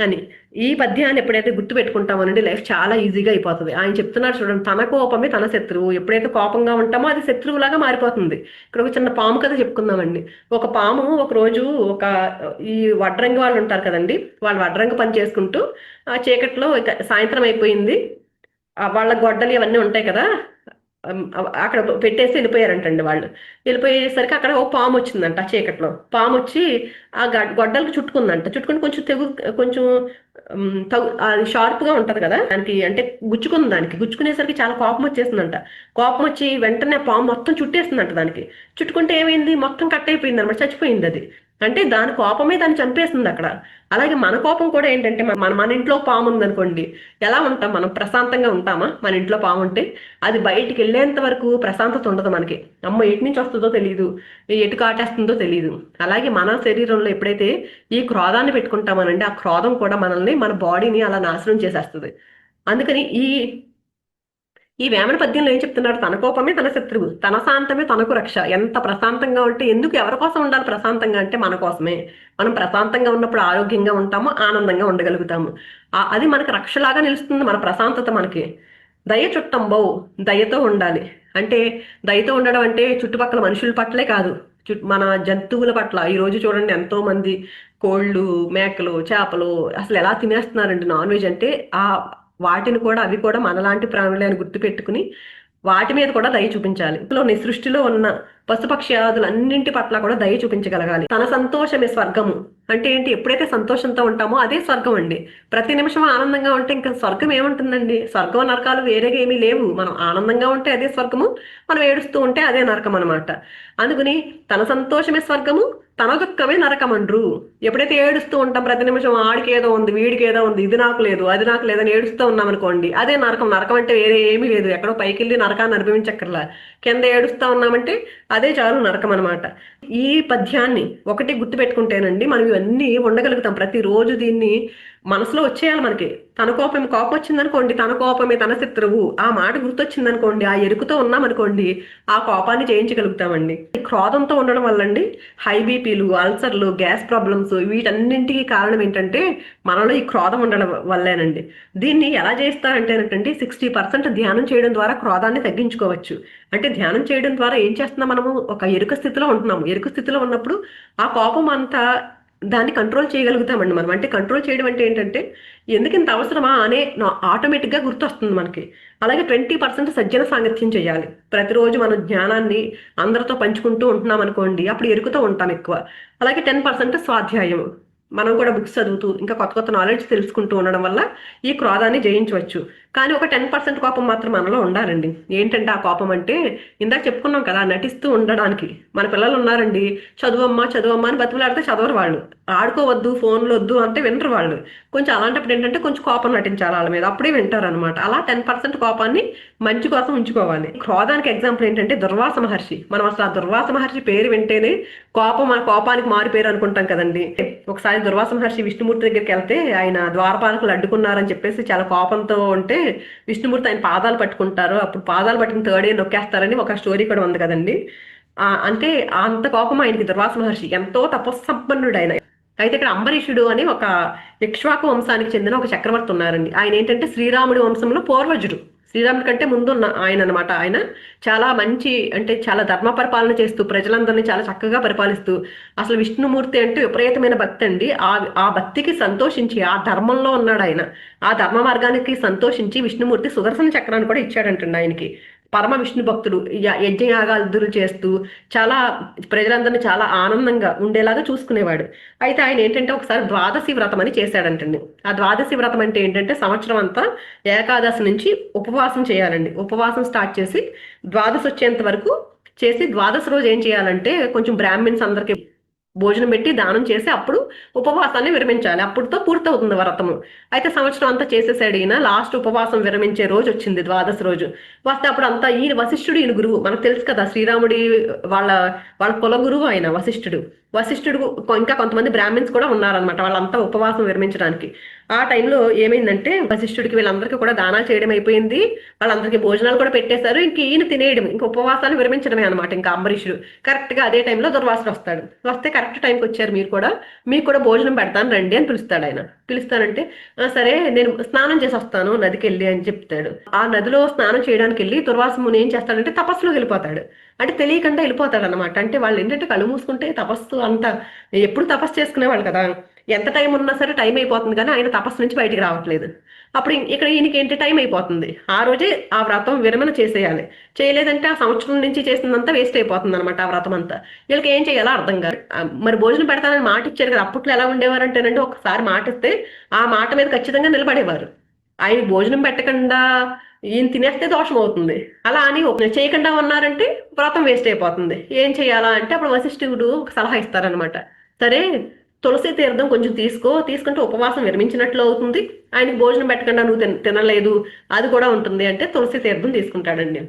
అని. ఈ పద్యాన్ని ఎప్పుడైతే గుర్తు పెట్టుకుంటామోనండి లైఫ్ చాలా ఈజీగా అయిపోతుంది. ఆయన చెప్తున్నారు చూడండి, తన కోపమే తన శత్రువు, ఎప్పుడైతే కోపంగా ఉంటామో అది శత్రువులాగా మారిపోతుంది. ఇక్కడ ఒక చిన్న పాము కథ చెప్పుకుందామండి. ఒక పాము ఒక రోజు ఒక ఈ వడ్రంగి వాళ్ళు ఉంటారు కదండి, వాళ్ళు వడ్రంగి పని చేసుకుంటూ ఆ చీకట్లో సాయంత్రం అయిపోయింది, వాళ్ళ గొడ్డలి అవన్నీ ఉంటాయి కదా, అక్కడ పెట్టేసి వెళ్ళిపోయారంటండి వాళ్ళు. వెళ్ళిపోయేసరికి అక్కడ ఓ పాము వచ్చిందంట, ఆ చీకట్లో పాము వచ్చి ఆ గొడ్డలకు చుట్టుకుందంట, చుట్టుకుని కొంచెం కొంచెం అది షార్ప్గా ఉంటది కదా దానికి, అంటే గుచ్చుకుంది, దానికి గుచ్చుకునేసరికి చాలా కోపం వచ్చేసిందంట. కోపం వచ్చి వెంటనే పాము మొత్తం చుట్టేసిందంట, దానికి చుట్టుకుంటే ఏమైంది, మొత్తం కట్ అయిపోయింది అనమాట, చచ్చిపోయింది అది. అంటే దాని కోపమే దాన్ని చంపేస్తుంది అక్కడ. అలాగే మన కోపం కూడా ఏంటంటే మన మన ఇంట్లో పాము ఉందనుకోండి, ఎలా ఉంటాం మనం, ప్రశాంతంగా ఉంటామా? మన ఇంట్లో పాము ఉంటే అది బయటికి వెళ్ళేంత వరకు ప్రశాంతత ఉండదు మనకి, అమ్మ ఎటు నుంచి వస్తుందో తెలియదు, ఎటు కాటేస్తుందో తెలియదు. అలాగే మన శరీరంలో ఎప్పుడైతే ఈ క్రోధాన్ని పెట్టుకుంటామనండి, ఆ క్రోధం కూడా మనల్ని, మన బాడీని అలా నాశనం చేసేస్తుంది. అందుకని ఈ వేమన పద్యంలో ఏం చెప్తున్నారు, తన కోపమే తన శత్రువు, తన శాంతమే తనకు రక్ష. ఎంత ప్రశాంతంగా ఉంటే, ఎందుకు ఎవరి కోసం ఉండాలి ప్రశాంతంగా అంటే మన కోసమే. మనం ప్రశాంతంగా ఉన్నప్పుడు ఆరోగ్యంగా ఉంటాము, ఆనందంగా ఉండగలుగుతాము, అది మనకు రక్షలాగా నిలుస్తుంది మన ప్రశాంతత మనకి. దయ చుట్టంబౌ, దయతో ఉండాలి. అంటే దయతో ఉండడం అంటే చుట్టుపక్కల మనుషుల పట్లే కాదు, మన జంతువుల పట్ల. ఈ రోజు చూడండి ఎంతో మంది కోళ్ళు, మేకలు, చేపలు అసలు ఎలా తినేస్తున్నారండి నాన్ వెజ్ అంటే, వాటిని కూడా, అవి కూడా మనలాంటి ప్రాణులే అని గుర్తుపెట్టుకుని వాటి మీద కూడా దయ చూపించాలి. ఇందులోని సృష్టిలో ఉన్న పశుపక్ష్యాదులన్నింటి పట్ల కూడా దయ చూపించగలగాలి. తన సంతోషమే స్వర్గము అంటే ఏంటి? ఎప్పుడైతే సంతోషంతో ఉంటామో అదే స్వర్గం అండి. ప్రతి నిమిషం ఆనందంగా ఉంటే ఇంకా స్వర్గం ఏముంటుందండి? స్వర్గం నరకాలు వేరేగా ఏమీ లేవు. మనం ఆనందంగా ఉంటే అదే స్వర్గము, మనం ఏడుస్తూ ఉంటే అదే నరకం అనమాట. అందుకని తన సంతోషమే స్వర్గము, తన దుఃఖమే నరకమండ్రు. ఎప్పుడైతే ఏడుస్తూ ఉంటాం ప్రతి నిమిషం, ఆడికి ఏదో ఉంది, వీడికి ఏదో ఉంది, ఇది నాకు లేదు, అది నాకు లేదని ఏడుస్తూ ఉన్నాం అనుకోండి, అదే నరకం. నరకం అంటే వేరే ఏమీ లేదు. ఎక్కడో పైకి వెళ్ళి నరకాన్ని అనుభవించక్కర్లా. కింద ఏడుస్తా ఉన్నామంటే అదే చాలు నరకం అనమాట. ఈ పద్యాన్ని ఒకటి గుర్తు పెట్టుకుంటేనండి మనం ఇవన్నీ ఉండగలుగుతాం. ప్రతిరోజు దీన్ని మనసులో వచ్చేయాలి మనకి. తన కోపం వచ్చిందనుకోండి, తన కోపమే తన శత్రువు, ఆ మాట గుర్తొచ్చిందనుకోండి, ఆ ఎరుకుతో ఉన్నామనుకోండి, ఆ కోపాన్ని జయించగలుగుతామండి. క్రోధంతో ఉండడం వల్లండి హై బీపీలు, అల్సర్లు, గ్యాస్ ప్రాబ్లమ్స్ వీటన్నింటికి కారణం ఏంటంటే మనలో ఈ క్రోధం ఉండడం వల్లేనండి. దీన్ని ఎలా చేస్తారంటేనంటే 60% ధ్యానం చేయడం ద్వారా క్రోధాన్ని తగ్గించుకోవచ్చు. అంటే ధ్యానం చేయడం ద్వారా ఏం చేస్తున్నాం, మనము ఒక ఎరుక స్థితిలో ఉంటున్నాము. ఎరుక స్థితిలో ఉన్నప్పుడు ఆ కోపం అంతా దాన్ని కంట్రోల్ చేయగలుగుతామండి మనం. అంటే కంట్రోల్ చేయడం అంటే ఏంటంటే ఎందుకు ఇంత అవసరమా అనే ఆటోమేటిక్గా గుర్తొస్తుంది మనకి. అలాగే 20% సజ్జన సాంగత్యం చేయాలి. ప్రతిరోజు మనం జ్ఞానాన్ని అందరితో పంచుకుంటూ ఉంటున్నాం అనుకోండి, అప్పుడు ఎరుకుతూ ఉంటాం ఎక్కువ. అలాగే 10% స్వాధ్యాయం, మనం కూడా బుక్స్ చదువుతూ ఇంకా కొత్త కొత్త నాలెడ్జ్ తెలుసుకుంటూ ఉండడం వల్ల ఈ క్రోధాన్ని జయించవచ్చు. కానీ ఒక 10% కోపం మాత్రం మనలో ఉండాలండి. ఏంటంటే ఆ కోపం అంటే ఇందాక చెప్పుకున్నాం కదా, నటిస్తూ ఉండడానికి. మన పిల్లలు ఉన్నారండి, చదువమ్మా చదువమ్మా అని బతుకులాడితే చదవరు వాళ్ళు. ఆడుకోవద్దు, ఫోన్లు వద్దు అంటే వినరు వాళ్ళు. కొంచెం అలాంటప్పుడు ఏంటంటే కొంచెం కోపం నటించాలి వాళ్ళ మీద, అప్పుడే వింటారు అనమాట. అలా 10% కోపాన్ని మంచి కోసం ఉంచుకోవాలి. క్రోధానికి ఎగ్జాంపుల్ ఏంటంటే దుర్వాస మహర్షి. మనం అసలు ఆ దుర్వాస మహర్షి పేరు వింటేనే కోపానికి మారు పేరు అనుకుంటాం కదండి. ఒకసారి దుర్వాస మహర్షి విష్ణుమూర్తి దగ్గరికి వెళ్తే ఆయన ద్వారపాలకులు అడ్డుకున్నారని చెప్పేసి చాలా కోపంతో ఉంటే విష్ణుమూర్తి ఆయన పాదాలు పట్టుకుంటారు. అప్పుడు పాదాలు పట్టుకుని థర్డ్ నొక్కేస్తారని ఒక స్టోరీ కూడా ఉంది కదండి. అంటే అంత కోపం ఆయనకి దుర్వాస మహర్షి. ఎంతో తపస్సంపన్నుడు ఆయన. అయితే ఇక్కడ అంబరీషుడు అని ఒక ఇక్ష్వాకు వంశానికి చెందిన ఒక చక్రవర్తి ఉన్నారండి. ఆయన ఏంటంటే శ్రీరాముడి వంశంలో పూర్వజుడు. శ్రీరాముడి కంటే ముందున్న ఆయన అనమాట. ఆయన చాలా మంచి, అంటే చాలా ధర్మ పరిపాలన చేస్తూ ప్రజలందరినీ చాలా చక్కగా పరిపాలిస్తూ, అసలు విష్ణుమూర్తి అంటే విపరీతమైన భక్తి అండి. ఆ భక్తికి సంతోషించి ఆ ధర్మంలో ఉన్నాడు ఆయన. ఆ ధర్మ మార్గానికి సంతోషించి విష్ణుమూర్తి సుదర్శన చక్రాన్ని కూడా ఇచ్చాడంటండి ఆయనకి. పరమ విష్ణు భక్తుడు, యజ్ఞయాగాదులు చేస్తూ చాలా ప్రజలందరినీ చాలా ఆనందంగా ఉండేలాగా చూసుకునేవాడు. అయితే ఆయన ఏంటంటే ఒకసారి ద్వాదశి వ్రతం అని చేశాడంటండి. ఆ ద్వాదశి వ్రతం అంటే ఏంటంటే సంవత్సరం అంతా ఏకాదశి నుంచి ఉపవాసం చేయాలండి. ఉపవాసం స్టార్ట్ చేసి ద్వాదశి వచ్చేంత వరకు చేసి, ద్వాదశి రోజు ఏం చేయాలంటే కొంచెం బ్రాహ్మిన్స్ అందరికి భోజనం పెట్టి దానం చేసి అప్పుడు ఉపవాసాన్ని విరమించాలి. అప్పుడుతో పూర్తవుతుంది వ్రతము. అయితే సంవత్సరం అంతా చేసేసాడు ఈయన. లాస్ట్ ఉపవాసం విరమించే రోజు వచ్చింది, ద్వాదశి రోజు వస్తే అప్పుడు అంతా ఈయన వశిష్ఠుడు, ఈయన గురువు. మనకు తెలుసు కదా శ్రీరాముడి వాళ్ళ వాళ్ళ కుల గురువు ఆయన వశిష్ఠుడు. ఇంకా కొంతమంది బ్రాహ్మిన్స్ కూడా ఉన్నారనమాట, వాళ్ళంతా ఉపవాసం విరమించడానికి. ఆ టైంలో ఏమైందంటే వశిష్ఠుడికి వీళ్ళందరికీ కూడా దానాలు చేయడం అయిపోయింది, వాళ్ళందరికీ భోజనాలు కూడా పెట్టేశారు. ఇంక ఈయన తినేయడం, ఇంక ఉపవాసాన్ని విరమించడమే అనమాట. ఇంకా అంబరీషుడు కరెక్ట్ గా అదే టైంలో దుర్వాసుడు వస్తాడు. వస్తే కరెక్ట్ టైంకి వచ్చారు, మీకు కూడా భోజనం పెడతాను రండి అని పిలుస్తాడు ఆయన. పిలుస్తానంటే సరే నేను స్నానం చేసి వస్తాను నదికి వెళ్ళి అని చెప్తాడు. ఆ నదిలో స్నానం చేయడానికి వెళ్ళి దుర్వాస ముని ఏం చేస్తాడంటే తపస్సులోకి వెళ్ళిపోతాడు. అంటే తెలియకుండా వెళ్ళిపోతాడు అనమాట. అంటే వాళ్ళు ఏంటంటే కళ్ళు మూసుకుంటే తపస్సు అంతా ఎప్పుడు తపస్సు చేసుకునేవాళ్ళు కదా, ఎంత టైం ఉన్నా సరే టైం అయిపోతుంది కానీ ఆయన తపస్సు నుంచి బయటికి రావట్లేదు. అప్పుడు ఇక్కడ ఈయనకి ఏంటి టైం అయిపోతుంది. ఆ రోజే ఆ వ్రతం విరమణ చేసేయాలి. చేయలేదంటే ఆ సంవత్సరం నుంచి చేసిందంతా వేస్ట్ అయిపోతుంది అనమాట ఆ వ్రతం అంతా. వీళ్ళకి ఏం చేయాలో అర్థం కాదు. మరి భోజనం పెడతానని మాట ఇచ్చారు కదా, అప్పట్లో ఎలా ఉండేవారంటేనండి ఒకసారి మాట ఇస్తే ఆ మాట మీద ఖచ్చితంగా నిలబడేవారు. ఆయన భోజనం పెట్టకుండా ఈయన తినేస్తే దోషం అవుతుంది. అలా అని చేయకుండా ఉన్నారంటే వ్రతం వేస్ట్ అయిపోతుంది. ఏం చేయాలా అంటే అప్పుడు వశిష్ఠుడు ఒక సలహా ఇస్తారనమాట. సరే తులసి తీర్థం కొంచెం తీసుకుంటే ఉపవాసం విరమించినట్లు అవుతుంది, ఆయనకి భోజనం పెట్టకుండా నువ్వు తినలేదు అది కూడా ఉంటుంది అంటే తులసి తీర్థం తీసుకుంటాడండి.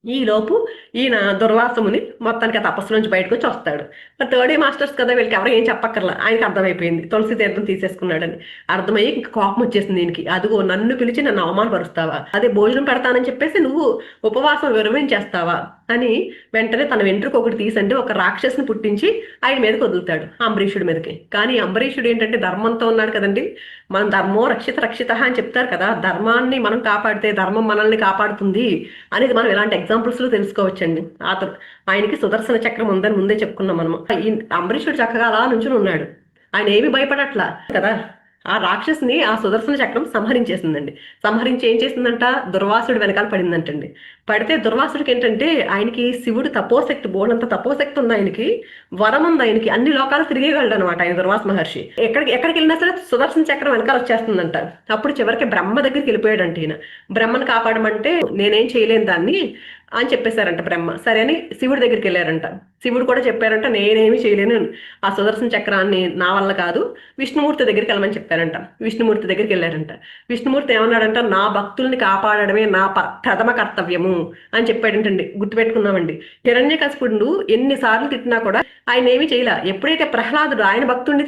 ఈ లోపు ఈయన దుర్వాసముని మొత్తానికి ఆ తపస్సు నుంచి బయటకు వచ్చి వస్తాడు. మరి థర్డ్ మాస్టర్స్ కదా, వీళ్ళకి ఎవరు ఏం చెప్పక్కర్లా, ఆయనకి అర్థమైపోయింది తులసి తీర్థం తీసేసుకున్నాడని. అర్థమయ్యి ఇంక కోపం వచ్చేసింది దీనికి. అదిగో నన్ను పిలిచి నన్ను అవమానపరుస్తావా, అదే భోజనం పెడతానని చెప్పేసి నువ్వు ఉపవాసం విరమించేస్తావా అని వెంటనే తన వెంట్రుకు ఒకటి తీసండి ఒక రాక్షసుని పుట్టించి ఆయన మీదకి వదులుతాడు, అంబరీషుడి మీదకి. కానీ అంబరీషుడు ఏంటంటే ధర్మంతో ఉన్నాడు కదండి. మనం ధర్మో రక్షిత అని చెప్తారు కదా, ధర్మాన్ని మనం కాపాడితే ధర్మం మనల్ని కాపాడుతుంది అనేది మనం ఇలాంటి ఎగ్జాంపుల్స్ లో తెలుసుకోవచ్చండి. ఆయనకి సుదర్శన చక్రం ఉందని ముందే చెప్పుకున్నాం మనం. ఈ అంబరీషుడు చక్కగా అలా నుంచుని ఉన్నాడు, ఆయన ఏమి భయపడట్లా కదా. ఆ రాక్షసుని ఆ సుదర్శన చక్రం సంహరించేసిందండి. సంహరించి ఏం చేసిందంట, దుర్వాసుడు వెనకాల పడిందంటండి. పడితే దుర్వాసుడికి ఏంటంటే ఆయనకి శివుడు తపోశక్తి, బోలంత తపోశక్తి ఉంది ఆయనకి, వరం ఉంది ఆయనకి, అన్ని లోకాలు తిరిగేయగలడు అనమాట ఆయన దుర్వాస మహర్షి. ఎక్కడికి వెళ్ళినా సరే సుదర్శన చక్రం వెనకాల వచ్చేస్తుందంట. అప్పుడు చివరికి బ్రహ్మ దగ్గరికి వెళ్ళిపోయాడంట ఈయన. బ్రహ్మను కాపాడమంటే నేనేం చేయలేను దాన్ని అని చెప్పేశారంట బ్రహ్మ. సరే అని శివుడి దగ్గరికి వెళ్ళారంట. శివుడు కూడా చెప్పారంట నేనేమి చేయలేను, ఆ సుదర్శన చక్రాన్ని నా వల్ల కాదు, విష్ణుమూర్తి దగ్గరికి వెళ్ళమని చెప్పారంట. విష్ణుమూర్తి దగ్గరికి వెళ్ళారంట. విష్ణుమూర్తి ఏమన్నాడంట, నా భక్తుల్ని కాపాడడమే నా ప్రథమ కర్తవ్యము అని చెప్పాడంటండి. గుర్తుపెట్టుకున్నామండి. హిరణ్యకశిపుడు ఎన్నిసార్లు తిట్టినా కూడా ఆయన ఏమీ చేయలే. ఎప్పుడైతే ప్రహ్లాదుడు ఆయన భక్తుడిని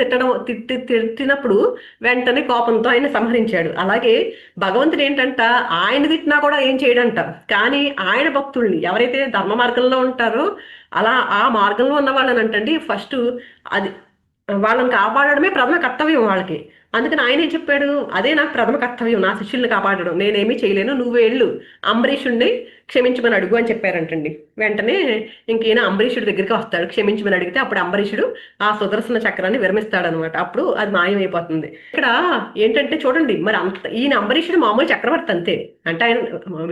తిట్టినప్పుడు వెంటనే కోపంతో ఆయన సంహరించాడు. అలాగే భగవంతుడు ఏంటంట, ఆయన తిట్టినా కూడా ఏం చేయడంట, కానీ ఆయన భక్తుల్ని ఎవరైతే ధర్మ మార్గంలో ఉంటారో అలా ఆ మార్గంలో ఉన్న వాళ్ళని అంటండి ఫస్ట్ అది వాళ్ళని కాపాడడమే ప్రథమ కర్తవ్యం వాళ్ళకి. అందుకని ఆయన ఏం చెప్పాడు, అదే నాకు ప్రథమ కర్తవ్యం, నా శిష్యుల్ని కాపాడడం, నేనేమీ చేయలేను, నువ్వు వెళ్ళు అంబరీషుడిని క్షమించమని అడుగు అని చెప్పారంటండి. వెంటనే ఇంకైనా అంబరీషుడి దగ్గరికి వస్తాడు. క్షమించమని అడిగితే అప్పుడు అంబరీషుడు ఆ సుదర్శన చక్రాన్ని విరమిస్తాడు అనమాట. అప్పుడు అది మాయమైపోతుంది. ఇక్కడ ఏంటంటే చూడండి, మరి ఈయన అంబరీషుడు మామూలు చక్రవర్తి అంతే. అంటే ఆయన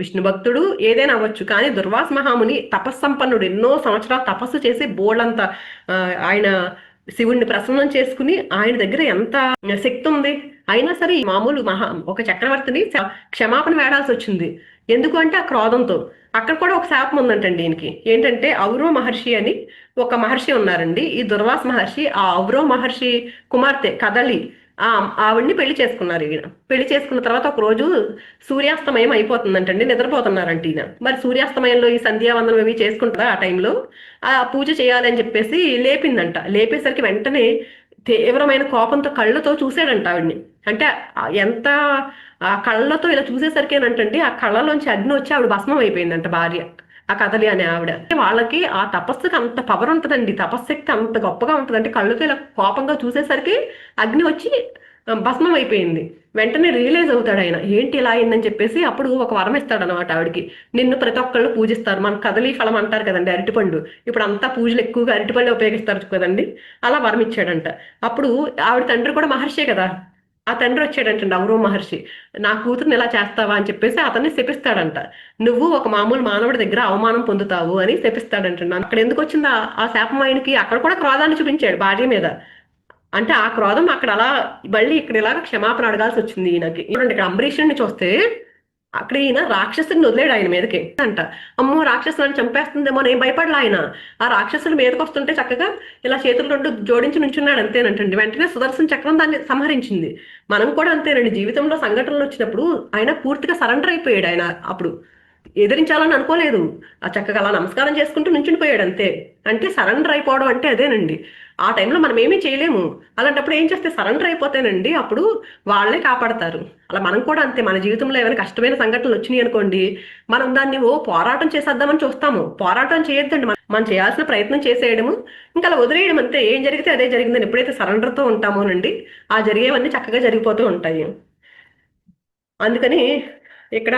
విష్ణు భక్తుడు ఏదైనా అవ్వచ్చు, కానీ దుర్వాస మహాముని తపస్సంపన్నుడు, ఎన్నో సంవత్సరాలు తపస్సు చేసి బోళ్ళంత ఆయన శివుణ్ణి ప్రసన్నం చేసుకుని ఆయన దగ్గర ఎంత శక్తి ఉంది. అయినా సరే మామూలు ఒక చక్రవర్తిని క్షమాపణ వేడాల్సి వచ్చింది. ఎందుకు అంటే ఆ క్రోధంతో. అక్కడ కూడా ఒక శాపం ఉందంటండి ఈయనకి. ఏంటంటే ఔరవ మహర్షి అని ఒక మహర్షి ఉన్నారండి. ఈ దుర్వాస మహర్షి ఆ ఔరవ మహర్షి కుమార్తె కదలి ఆవిడ్ని పెళ్లి చేసుకున్నారు. ఈయన పెళ్లి చేసుకున్న తర్వాత ఒక రోజు సూర్యాస్తమయం అయిపోతుందంటండి, నిద్రపోతున్నారంట ఈయన. మరి సూర్యాస్తమయంలో ఈ సంధ్యావందనం అవి చేసుకుంటారా, ఆ టైంలో ఆ పూజ చేయాలని చెప్పేసి లేపిందంట. లేపేసరికి వెంటనే తీవ్రమైన కోపంతో కళ్ళతో చూసాడంట ఆవిడ్ని. అంటే ఎంత ఆ కళ్ళతో ఇలా చూసేసరికేనంటండి ఆ కళ్ళలోంచి అగ్ని వచ్చి ఆవిడ భస్మం అయిపోయిందంట భార్య, ఆ కదలి అనే ఆవిడ. వాళ్ళకి ఆ తపస్సుకి అంత పవర్ ఉంటుందండి, తపస్శక్తి అంత గొప్పగా ఉంటుందంటే కళ్ళతో ఇలా కోపంగా చూసేసరికి అగ్ని వచ్చి భస్మం అయిపోయింది. వెంటనే రియలైజ్ అవుతాడు ఆయన, ఏంటి ఇలా అయిందని చెప్పేసి. అప్పుడు ఒక వరం ఇస్తాడు అనమాట ఆవిడికి, నిన్ను ప్రతి ఒక్కళ్ళు పూజిస్తారు, మన కదలి ఫలం అంటారు కదండి, అరటిపండు. ఇప్పుడు అంతా పూజలు ఎక్కువగా అరటిపండు ఉపయోగిస్తారు కదండి, అలా వరం ఇచ్చాడంట. అప్పుడు ఆవిడ తండ్రి కూడా మహర్షే కదా, ఆ తండ్రి వచ్చాడంటండి ఔరవ మహర్షి, నా కూతుర్ని ఎలా చేస్తావా అని చెప్పేసి అతన్ని శపిస్తాడంట. నువ్వు ఒక మామూలు మానవుడి దగ్గర అవమానం పొందుతావు అని శపిస్తాడంటండి. అక్కడ ఎందుకు వచ్చింది ఆ శాపం ఆయనకి, అక్కడ కూడా క్రోధాన్ని చూపించాడు భార్య మీద. అంటే ఆ క్రోధం అక్కడ అలా మళ్ళీ ఇక్కడ ఇలాగ క్షమాపణ అడగాల్సి వచ్చింది ఈయనకి. చూడండి ఇక్కడ అంబరీషుడిని చూస్తే అక్కడ ఈయన రాక్షసుడిని వదిలేడు ఆయన మీదకి అంట. అమ్మో రాక్షసులను చంపేస్తుందేమో నేను భయపడలా ఆయన. ఆ రాక్షసుడు మీదకి వస్తుంటే చక్కగా ఇలా చేతులు రెండు జోడించి నుంచున్నాడు అంతేనంటండి. వెంటనే సుదర్శన చక్రం దాన్ని సంహరించింది. మనం కూడా అంతేనండి, జీవితంలో సంఘటనలు వచ్చినప్పుడు ఆయన పూర్తిగా సరెండర్ అయిపోయాడు. ఆయన అప్పుడు ఎదిరించాలని అనుకోలేదు, ఆ చక్కగా అలా నమస్కారం చేసుకుంటూ నుంచునిపోయాడు అంతే. అంటే సరెండర్ అయిపోవడం అంటే అదేనండి. ఆ టైంలో మనం ఏమీ చేయలేము. అలాంటప్పుడు ఏం చేస్తే సరెండర్ అయిపోతేనండి అప్పుడు వాళ్ళే కాపాడతారు. అలా మనం కూడా అంతే, మన జీవితంలో ఏమైనా కష్టమైన సంఘటనలు వచ్చినాయి అనుకోండి, మనం దాన్ని పోరాటం చేసేద్దామని చూస్తాము. పోరాటం చేయొద్దండి, మనం చేయాల్సిన ప్రయత్నం చేసేయడము, ఇంకా అలా వదిలేయడం అంతే. ఏం జరిగితే అదే జరిగిందని ఎప్పుడైతే సరెండర్తో ఉంటామోనండి ఆ జరిగేవన్నీ చక్కగా జరిగిపోతూ ఉంటాయి. అందుకని ఇక్కడ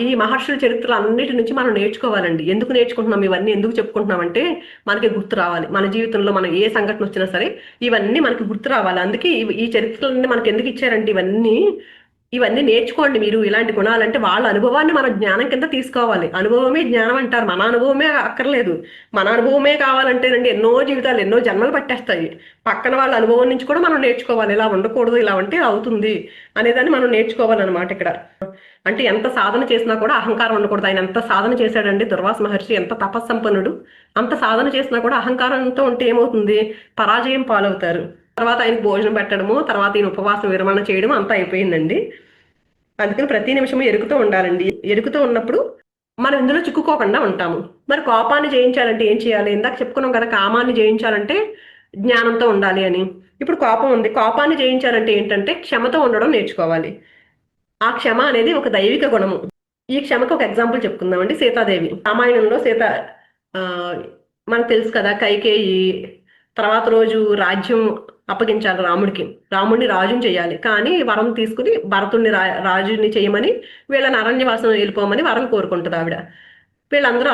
ఈ మహర్షుల చరిత్రలు అన్నిటి నుంచి మనం నేర్చుకోవాలండి. ఎందుకు నేర్చుకుంటున్నాం, ఇవన్నీ ఎందుకు చెప్పుకుంటున్నాం అంటే మనకి గుర్తు రావాలి. మన జీవితంలో మనం ఏ సంఘటన వచ్చినా సరే ఇవన్నీ మనకి గుర్తు రావాలి. అందుకే ఈ చరిత్రలన్నీ మనకి ఎందుకు ఇచ్చారంటే ఇవన్నీ నేర్చుకోండి మీరు. ఇలాంటి గుణాలంటే వాళ్ళ అనుభవాన్ని మనం జ్ఞానం కింద తీసుకోవాలి. అనుభవమే జ్ఞానం అంటారు, మన అనుభవమే అక్కర్లేదు. మన అనుభవమే కావాలంటేనండి ఎన్నో జీవితాలు ఎన్నో జన్మలు పట్టేస్తాయి. పక్కన వాళ్ళ అనుభవం నుంచి కూడా మనం నేర్చుకోవాలి. ఇలా ఉండకూడదు, ఇలా ఉంటే అవుతుంది అనేదాన్ని మనం నేర్చుకోవాలన్నమాట ఇక్కడ. అంటే ఎంత సాధన చేసినా కూడా అహంకారం ఉండకూడదు. ఆయన ఎంత సాధన చేశాడండి దుర్వాస మహర్షి, ఎంత తపస్సంపన్నుడు. అంత సాధన చేసినా కూడా అహంకారంతో ఉంటే ఏమవుతుంది, పరాజయం పాలవుతారు. తర్వాత ఆయనకు భోజనం పెట్టడము, తర్వాత ఈయన ఉపవాసం విరమణ చేయడం అంతా అయిపోయిందండి. అందుకని ప్రతి నిమిషము ఎరుకుతూ ఉండాలండి. ఎరుకుతూ ఉన్నప్పుడు మనం ఇందులో చిక్కుకోకుండా ఉంటాము. మరి కోపాన్ని జయించాలంటే ఏం చేయాలి? ఇందాక చెప్పుకున్నాం కదా, కామాన్ని జయించాలంటే జ్ఞానంతో ఉండాలి అని. ఇప్పుడు కోపం ఉంది, కోపాన్ని జయించాలంటే ఏంటంటే క్షమతో ఉండడం నేర్చుకోవాలి. ఆ క్షమ అనేది ఒక దైవిక గుణము. ఈ క్షమకు ఒక ఎగ్జాంపుల్ చెప్పుకుందామండి. సీతాదేవి, రామాయణంలో ఆ మనకు తెలుసు కదా, కైకేయి తర్వాత రోజు రాజ్యం అప్పగించాలి రాముడికి, రాముడిని రాజుని చేయాలి. కానీ వరం తీసుకుని భరతుడిని రాజుని చేయమని వీళ్ళని అరణ్యవాసం వెళ్ళిపోమని వరం కోరుకుంటుంది ఆవిడ. వీళ్ళందరూ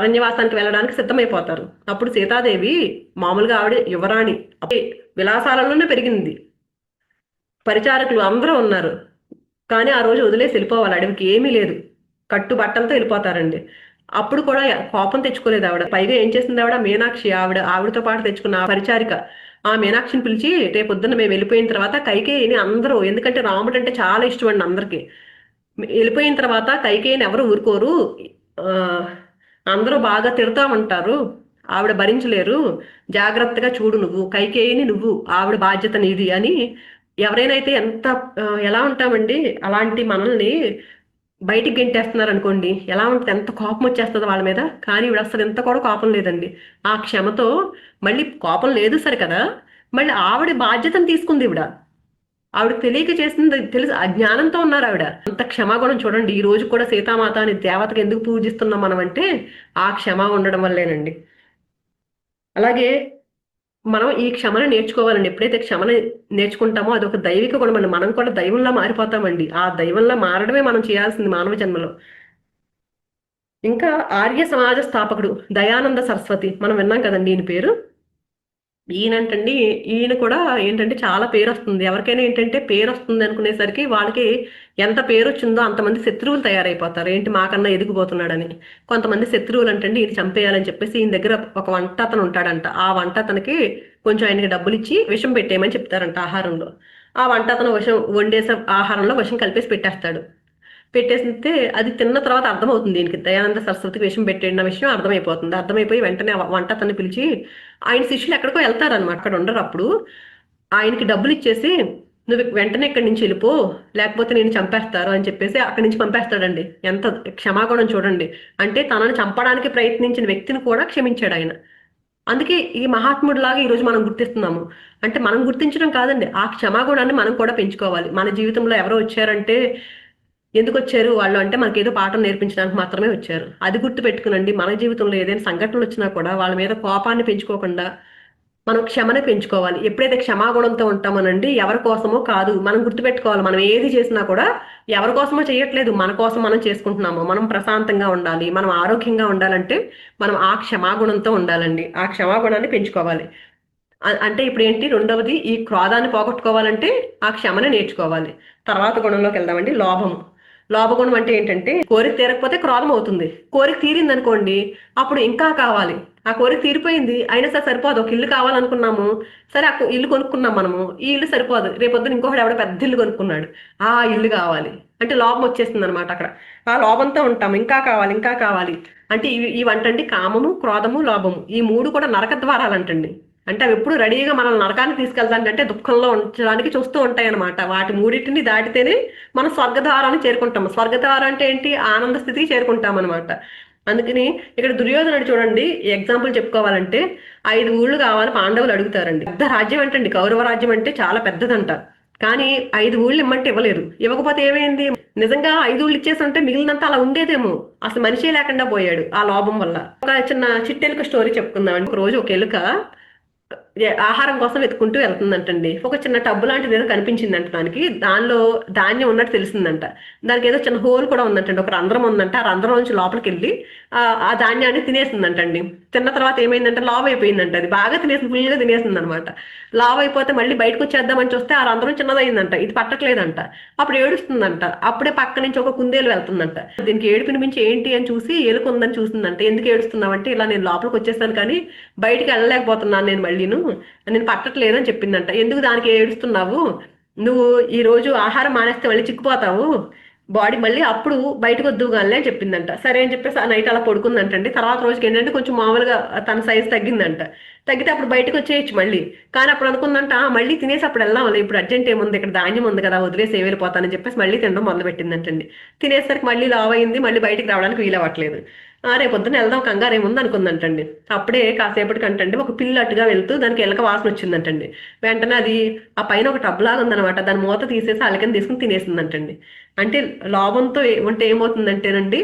అరణ్యవాసానికి వెళ్ళడానికి సిద్ధమైపోతారు. అప్పుడు సీతాదేవి మామూలుగా ఆవిడ యువరాణి, విలాసాలలోనే పెరిగింది, పరిచారకులు అందరూ ఉన్నారు. కానీ ఆ రోజు వదిలేసి వెళ్ళిపోవాలి, అడవికి ఏమీ లేదు. కట్టు బట్టలతో వెళ్ళిపోతారండి. అప్పుడు కూడా కోపం తెచ్చుకోలేదు ఆవిడ. పైగా ఏం చేసింది ఆవిడ, మీనాక్షి ఆవిడతో పాటు తెచ్చుకున్న ఆ పరిచారిక ఆ మీనాక్షిని పిలిచి రేపొద్దున మేము వెళ్ళిపోయిన తర్వాత కైకేయిని అందరూ, ఎందుకంటే రాముడు అంటే చాలా ఇష్టం అండి అందరికి, వెళ్ళిపోయిన తర్వాత కైకేయిని ఎవరు ఊరుకోరు, ఆ అందరూ బాగా తిడతా ఉంటారు, ఆవిడ భరించలేరు, జాగ్రత్తగా చూడు నువ్వు కైకేయిని, నువ్వు ఆవిడ బాధ్యత నీది అని. ఎవరైనా అయితే ఎంత ఎలా ఉంటామండి, అలాంటి మనల్ని బయటికి గెంటేస్తున్నారు అనుకోండి, ఎలా ఉంటుంది, ఎంత కోపం వచ్చేస్తుంది వాళ్ళ మీద. కానీ ఇవిడ అసలు ఎంత కూడా కోపం లేదండి. ఆ క్షమతో మళ్ళీ కోపం లేదు సరే కదా, మళ్ళీ ఆవిడ బాధ్యతను తీసుకుంది ఇవిడ. ఆవిడకి తెలియక చేసింది తెలుసు, అజ్ఞానంతో ఉన్నారు ఆవిడ. అంత క్షమాగుణం చూడండి. ఈ రోజు కూడా సీతామాత అని దేవతకు ఎందుకు పూజిస్తున్నాం మనం అంటే ఆ క్షమ ఉండడం వల్లేనండి. అలాగే మనం ఈ క్షమను నేర్చుకోవాలండి. ఎప్పుడైతే క్షమను నేర్చుకుంటామో అది ఒక దైవిక గుణం అండి. మనం కూడా దైవంలా మారిపోతామండి. ఆ దైవంలా మారడమే మనం చేయాల్సింది మానవ జన్మలో. ఇంకా ఆర్య సమాజ స్థాపకుడు దయానంద సరస్వతి మనం విన్నాం కదండి ఈయన పేరు. ఈయనంటండి, ఈయన కూడా ఏంటంటే చాలా పేరు వస్తుంది. ఎవరికైనా ఏంటంటే పేరు వస్తుంది అనుకునేసరికి వాళ్ళకి ఎంత పేరు వచ్చిందో అంతమంది శత్రువులు తయారైపోతారు. ఏంటి మాకన్నా ఎదిగిపోతున్నాడని. కొంతమంది శత్రువులు అంటండి ఈయన చంపేయాలని చెప్పేసి ఈయన దగ్గర ఒక వంట అతను ఉంటాడంట. ఆ వంట అతనికి కొంచెం ఆయనకి డబ్బులు ఇచ్చి విషం పెట్టేయమని చెప్తారంట ఆహారంలో. ఆ వంట అతను విషం వండేసే ఆహారంలో విషం కలిపేసి పెట్టేస్తాడు. పెట్టేస్తే అది తిన్న తర్వాత అర్థమవుతుంది దీనికి, దయానంద సరస్వతికి విషయం పెట్టిన విషయం అర్థమైపోతుంది. అర్థమైపోయి వెంటనే వంట అతన్ని పిలిచి, ఆయన శిష్యులు ఎక్కడికో వెళ్తారనమాట, అక్కడ ఉండరు. అప్పుడు ఆయనకి డబ్బులు ఇచ్చేసి నువ్వు వెంటనే ఇక్కడి నుంచి వెళ్ళిపో, లేకపోతే నేను చంపేస్తారు అని చెప్పేసి అక్కడి నుంచి పంపేస్తాడండి. ఎంత క్షమాగుణం చూడండి. అంటే తనని చంపడానికి ప్రయత్నించిన వ్యక్తిని కూడా క్షమించాడు ఆయన. అందుకే ఈ మహాత్ముడిలాగా ఈరోజు మనం గుర్తిస్తున్నాము. అంటే మనం గుర్తించడం కాదండి, ఆ క్షమాగుణాన్ని మనం కూడా పెంచుకోవాలి. మన జీవితంలో ఎవరో వచ్చారంటే ఎందుకు వచ్చారు వాళ్ళు అంటే మనకి ఏదో పాఠం నేర్పించడానికి మాత్రమే వచ్చారు. అది గుర్తు పెట్టుకునండి. మన జీవితంలో ఏదైనా సంఘటనలు వచ్చినా కూడా వాళ్ళ మీద కోపాన్ని పెంచుకోకుండా మనం క్షమని పెంచుకోవాలి. ఎప్పుడైతే క్షమాగుణంతో ఉంటామోనండి, ఎవరి కోసమో కాదు, మనం గుర్తుపెట్టుకోవాలి. మనం ఏది చేసినా కూడా ఎవరి కోసమో చేయట్లేదు, మన కోసం మనం చేసుకుంటున్నాము. మనం ప్రశాంతంగా ఉండాలి, మనం ఆరోగ్యంగా ఉండాలంటే మనం ఆ క్షమాగుణంతో ఉండాలండి. ఆ క్షమాగుణాన్ని పెంచుకోవాలి. అంటే ఇప్పుడు ఏంటి, రెండవది ఈ క్రోధాన్ని పోగొట్టుకోవాలంటే ఆ క్షమని నేర్చుకోవాలి. తర్వాత గుణంలోకి వెళ్దామండి, లోభము. లోభగుణం అంటే ఏంటంటే కోరిక తీరకపోతే క్రోధం అవుతుంది. కోరిక తీరింది అనుకోండి, అప్పుడు ఇంకా కావాలి. ఆ కోరిక తీరిపోయింది అయినా సరే సరిపోదు, ఒక ఇల్లు కావాలనుకున్నాము, సరే ఆ ఇల్లు కొనుక్కున్నాం మనము, ఈ ఇల్లు సరిపోదు, రేపొద్దున ఇంకొకటి ఎవడో పెద్ద ఇల్లు కొనుక్కున్నాడు, ఆ ఇల్లు కావాలి అంటే లోభం వచ్చేస్తుంది అనమాట. అక్కడ ఆ లోభంతో ఉంటాము, ఇంకా కావాలి ఇంకా కావాలి అంటే ఇవంటండి కామము, క్రోధము, లోభము. ఈ మూడు కూడా నరక ద్వారాలంటండి. అంటే అవి ఎప్పుడు రెడీగా మనల్ని నరకానికి తీసుకెళ్తానంటే దుఃఖంలో ఉంచడానికి చూస్తూ ఉంటాయి అనమాట. వాటి మూడింటిని దాటితేనే మనం స్వర్గద్వారాన్ని చేరుకుంటాము. స్వర్గద్వారం అంటే ఏంటి, ఆనంద స్థితికి చేరుకుంటాం అనమాట. అందుకని ఇక్కడ దుర్యోధనుడు చూడండి, ఎగ్జాంపుల్ చెప్పుకోవాలంటే 5 ఊళ్ళు కావాలి పాండవులు అడుగుతారండి. పెద్ద రాజ్యం అంటండి, కౌరవ రాజ్యం అంటే చాలా పెద్దదంట. కానీ 5 ఊళ్ళు ఇమ్మంటే ఇవ్వలేరు. ఇవ్వకపోతే ఏమైంది, నిజంగా 5 ఊళ్ళు ఇచ్చేసి ఉంటే మిగిలినంత అలా ఉండేదేమో. అసలు మనిషే లేకుండా పోయాడు ఆ లోభం వల్ల. ఒక చిన్న చిట్టెలుక స్టోరీ చెప్పుకుందామండి. ఒక రోజు ఒక ఎలుక ఆహారం కోసం వెతుకుంటూ వెళ్తుందంటండి. ఒక చిన్న టబ్బు లాంటిది ఏదో కనిపించిందంట దానికి, దానిలో ధాన్యం ఉన్నట్టు తెలిసిందంట. దానికి ఏదో చిన్న హోల్ కూడా ఉందంటండి, ఒక రంధ్రం ఉందంట. ఆ రంధ్రం నుంచి లోపలికి వెళ్ళి ఆ ధాన్యాన్ని తినేసిందంటండి. తిన్న తర్వాత ఏమైందంటే లావ్ అయిపోయిందంట. అది బాగా తినేసింది, ఫుల్గా తినేసింది అనమాట. లావ్ అయిపోతే మళ్ళీ బయటకు వచ్చేద్దామని చూస్తే ఆ రంధ్రం చిన్నదైందంట, ఇది పట్టట్లేదంట. అప్పుడు ఏడుస్తుందంట. అప్పుడే పక్క నుంచి ఒక కుందేలు వెళ్తుందంట. దీనికి ఏడుపుని మించి ఏంటి అని చూసి ఎలుక ఉందని చూసిందంట. ఎందుకు ఏడుస్తున్నావంటే, ఇలా నేను లోపలికి వచ్చేసాను కానీ బయటికి వెళ్ళలేకపోతున్నాను, నేను పట్టట్లేదు అని చెప్పిందంట. ఎందుకు దానికి ఏడుస్తున్నావు, నువ్వు ఈ రోజు ఆహారం మానేస్తే మళ్ళీ చిక్కుపోతావు, బాడీ మళ్ళీ అప్పుడు బయటకు వద్దుగానే అని చెప్పిందంట. సరే అని చెప్పేసి ఆ నైట్ అలా పడుకుందంటండి. తర్వాత రోజుకి ఏంటంటే కొంచెం మామూలుగా తన సైజ్ తగ్గిందంట. తగ్గితే అప్పుడు బయటకు వచ్చేయచ్చు మళ్ళీ. కానీ అప్పుడు అనుకుందంట మళ్ళీ తినేసి అప్పుడు వెళ్దాం, ఇప్పుడు అర్జెంట్ ఏముంది, ఇక్కడ ధాన్యం ఉంది కదా, వదిలేసి వెళ్ళిపోతానని చెప్పేసి మళ్ళీ తినడం మొదలు పెట్టిందంటండి. తినేసరికి మళ్ళీ లావ్ అయింది, మళ్ళీ బయటికి రావడానికి వీలవ్వట్లేదు. రేపు పొద్దున వెళ్దాం, కంగారు ఏముంది అనుకుందంటండి. అప్పుడే కాసేపటికి అంటండి ఒక పిల్లి అట్టుగా వెళ్తూ దానికి ఎలక వాసన వచ్చిందంటండి. వెంటనే అది ఆ పైన ఒక టబ్లాగా ఉందనమాట, దాని మూత తీసేసి అలకని తీసుకుని తినేసిందంటండి. అంటే లోభంతో ఉంటే ఏమవుతుందంటేనండి,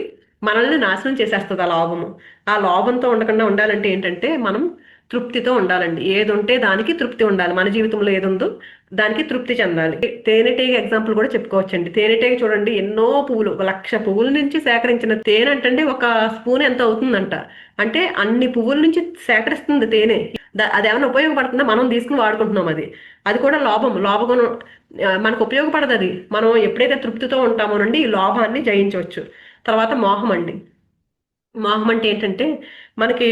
మనల్ని నాశనం చేసేస్తుంది ఆ లోభము. ఆ లోభంతో ఉండకుండా ఉండాలంటే ఏంటంటే మనం తృప్తితో ఉండాలండి. ఏది ఉంటే దానికి తృప్తి ఉండాలి. మన జీవితంలో ఏది ఉందో దానికి తృప్తి చెందాలి. తేనెటీగ ఎగ్జాంపుల్ కూడా చెప్పుకోవచ్చండి. తేనెటీగ చూడండి, ఎన్నో పువ్వులు, 1,00,000 పువ్వుల నుంచి సేకరించిన తేనె అంటండి ఒక స్పూన్ ఎంత అవుతుందంట. అంటే అన్ని పువ్వుల నుంచి సేకరిస్తుంది తేనె. అది ఏమైనా ఉపయోగపడుతుందా, మనం తీసుకుని వాడుకుంటున్నాం. అది కూడా లోభగుణం మనకు ఉపయోగపడదు. అది మనం ఎప్పుడైతే తృప్తితో ఉంటామోనండి ఈ లోభాన్ని జయించవచ్చు. తర్వాత మోహం అండి. మోహం అంటే ఏంటంటే మనకి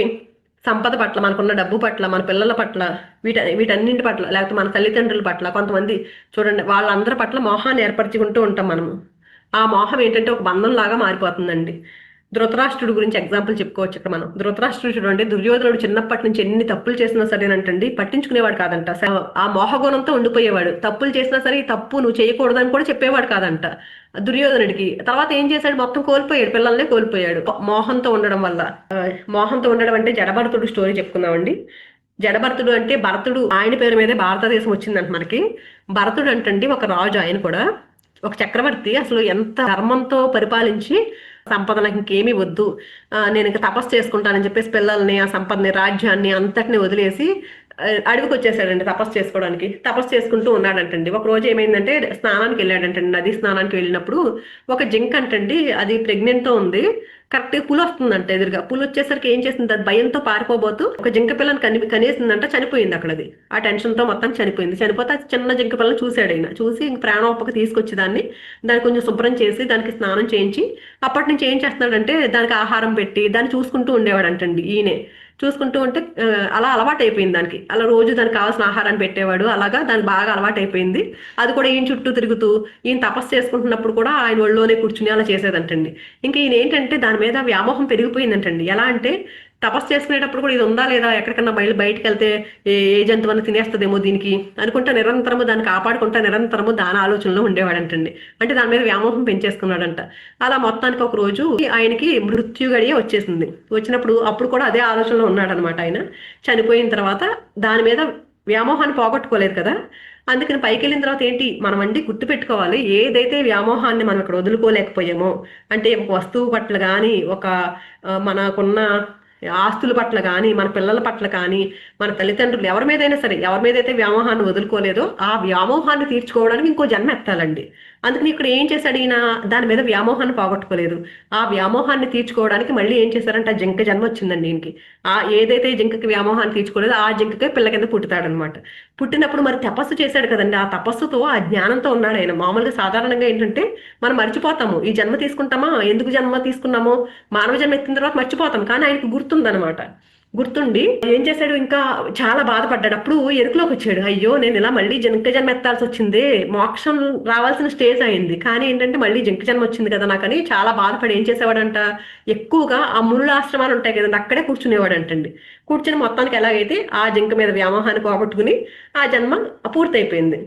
సంపద పట్ల, మనకున్న డబ్బు పట్ల, మన పిల్లల పట్ల, వీటన్నింటి పట్ల, లేకపోతే మన తల్లిదండ్రుల పట్ల, కొంతమంది చూడండి వాళ్ళందరి పట్ల మోహాన్ని ఏర్పరచుకుంటూ ఉంటాం మనము. ఆ మోహం ఏంటంటే ఒక బంధం లాగా మారిపోతుందండి. ధృతరాష్ట్రుడు గురించి ఎగ్జాంపుల్ చెప్పుకోవచ్చు ఇక్కడ మనం. ధృతరాష్ట్రుడు చూడండి, దుర్యోధనుడు చిన్నప్పటి నుంచి ఎన్ని తప్పులు చేసినా సరేనంటండి పట్టించుకునేవాడు కాదంట. ఆ మోహగుణంతో ఉండిపోయేవాడు. తప్పులు చేసినా సరే ఈ తప్పు నువ్వు చేయకూడదని కూడా చెప్పేవాడు కాదంట దుర్యోధనుడికి. తర్వాత ఏం చేశాడు, మొత్తం కోల్పోయాడు, పిల్లల్నే కోల్పోయాడు మోహంతో ఉండడం వల్ల. మోహంతో ఉండడం అంటే జడభరతుడు స్టోరీ చెప్పుకుందామండి. జడభరతుడు అంటే భరతుడు, ఆయన పేరు మీదే భారతదేశం వచ్చిందంట మనకి. భరతుడు అంటండి ఒక రాజు, ఆయన కూడా ఒక చక్రవర్తి. అసలు ఎంత ధర్మంతో పరిపాలించి సంపద నాకు ఇంకేమీ వద్దు, నేను ఇంకా తపస్సు చేసుకుంటానని చెప్పేసి పిల్లల్ని, ఆ సంపదని, రాజ్యాన్ని అంతటిని వదిలేసి అడవికి వచ్చేసాడండి తపస్సు చేసుకోవడానికి. తపస్సు చేసుకుంటూ ఉన్నాడంటండి. ఒక రోజు ఏమైందంటే స్నానానికి వెళ్ళాడంటండి. నది స్నానానికి వెళ్ళినప్పుడు ఒక జింక అంటండి, అది ప్రెగ్నెంట్ తో ఉంది. కరెక్ట్ పులి వస్తుందంట ఎదురుగా. పులి వచ్చేసరికి ఏం చేసింది, అది భయంతో పారిపోబోతూ ఒక జింక పిల్లని కనేసిందంట. చనిపోయింది అక్కడ. అది ఆ టెన్షన్ తో మొత్తం చనిపోయింది. చనిపోతే ఆ చిన్న జింక పిల్లని చూశాడు ఆయన. చూసి ప్రాణోపక తీసుకొచ్చి దాన్ని కొంచెం శుభ్రం చేసి దానికి స్నానం చేయించి అప్పటి నుంచి ఏం చేస్తున్నాడంటే దానికి ఆహారం పెట్టి దాన్ని చూసుకుంటూ ఉండేవాడంటండి ఈయనే. చూసుకుంటూ ఉంటే అలా అలవాటు అయిపోయింది దానికి. అలా రోజు దానికి కావాల్సిన ఆహారాన్ని పెట్టేవాడు. అలాగా దానికి బాగా అలవాటు అయిపోయింది. అది కూడా ఈయన చుట్టూ తిరుగుతూ ఈయన తపస్సు చేసుకుంటున్నప్పుడు కూడా ఆయన ఒళ్ళోనే కూర్చుని అలా చేసేదంటండి. ఇంకా ఈయన ఏంటంటే దాని మీద వ్యామోహం పెరిగిపోయిందంటండి. ఎలా అంటే తపస్సు చేసుకునేటప్పుడు కూడా ఇది ఉందా లేదా, ఎక్కడికన్నా బయటకు వెళ్తే ఏ జంతువుని తినేస్తుందేమో దీనికి అనుకుంటా నిరంతరము దాన్ని కాపాడుకుంటా నిరంతరము దాని ఆలోచనలో ఉండేవాడంటండి. అంటే దాని మీద వ్యామోహం పెంచేసుకున్నాడంట. అలా మొత్తానికి ఒక రోజు ఆయనకి మృత్యు గడియ వచ్చేసింది. వచ్చినప్పుడు అప్పుడు కూడా అదే ఆలోచనలో ఉన్నాడనమాట ఆయన. చనిపోయిన తర్వాత దాని మీద వ్యామోహాన్ని పోగొట్టుకోలేదు కదా. అందుకని పైకి వెళ్ళిన తర్వాత ఏంటి, మనం అండి గుర్తు పెట్టుకోవాలి, ఏదైతే వ్యామోహాన్ని మనం ఇక్కడ వదులుకోలేకపోయామో, అంటే ఒక వస్తువు పట్ల కానీ, ఒక మనకున్న ఆస్తుల పట్ల కానీ, మన పిల్లల పట్ల కానీ, మన తల్లిదండ్రులు ఎవరి మీదైనా సరే, ఎవరి మీదైతే వ్యామోహాన్ని వదులుకోలేదో ఆ వ్యామోహాన్ని తీర్చుకోవడానికి ఇంకో జన్మ ఎత్తాలండి. అందుకని ఇక్కడ ఏం చేశాడు ఈయన, దాని మీద వ్యామోహాన్ని పోగొట్టుకోలేదు. ఆ వ్యామోహాన్ని తీర్చుకోవడానికి మళ్ళీ ఏం చేశారంటే ఆ జింక జన్మ వచ్చిందండి ఈయనకి. ఏదైతే జింకకి వ్యామోహాన్ని తీర్చుకోలేదో ఆ జింకకే పిల్ల కింద పుట్టుతాడనమాట. పుట్టినప్పుడు మరి తపస్సు చేశాడు కదండి, ఆ తపస్సుతో ఆ జ్ఞానంతో ఉన్నాడు ఆయన. మామూలుగా సాధారణంగా ఏంటంటే మనం మర్చిపోతాము, ఈ జన్మ తీసుకుంటామా, ఎందుకు జన్మ తీసుకున్నామో, మానవ జన్మ ఎత్తిన తర్వాత మర్చిపోతాం. కానీ ఆయనకు గుర్తుందనమాట. గుర్తుండి ఏం చేశాడు, ఇంకా చాలా బాధపడ్డాడు. అప్పుడు ఎరుకులోకి వచ్చాడు, అయ్యో నేను ఇలా మళ్ళీ జింక జన్మ ఎత్తాల్సి వచ్చింది, మోక్షం రావాల్సిన స్టేజ్ అయింది, కానీ ఏంటంటే మళ్ళీ జింక జన్మ వచ్చింది కదా నాకని చాలా బాధపడి ఏం చేసేవాడంట, ఎక్కువగా ఆ మునుల ఆశ్రమాలు ఉంటాయి కదండి అక్కడే కూర్చునేవాడంటండి. కూర్చుని మొత్తానికి ఎలాగైతే ఆ జింక మీద వ్యామోహాన్ని పోగొట్టుకుని ఆ జన్మ పూర్తయిపోయింది.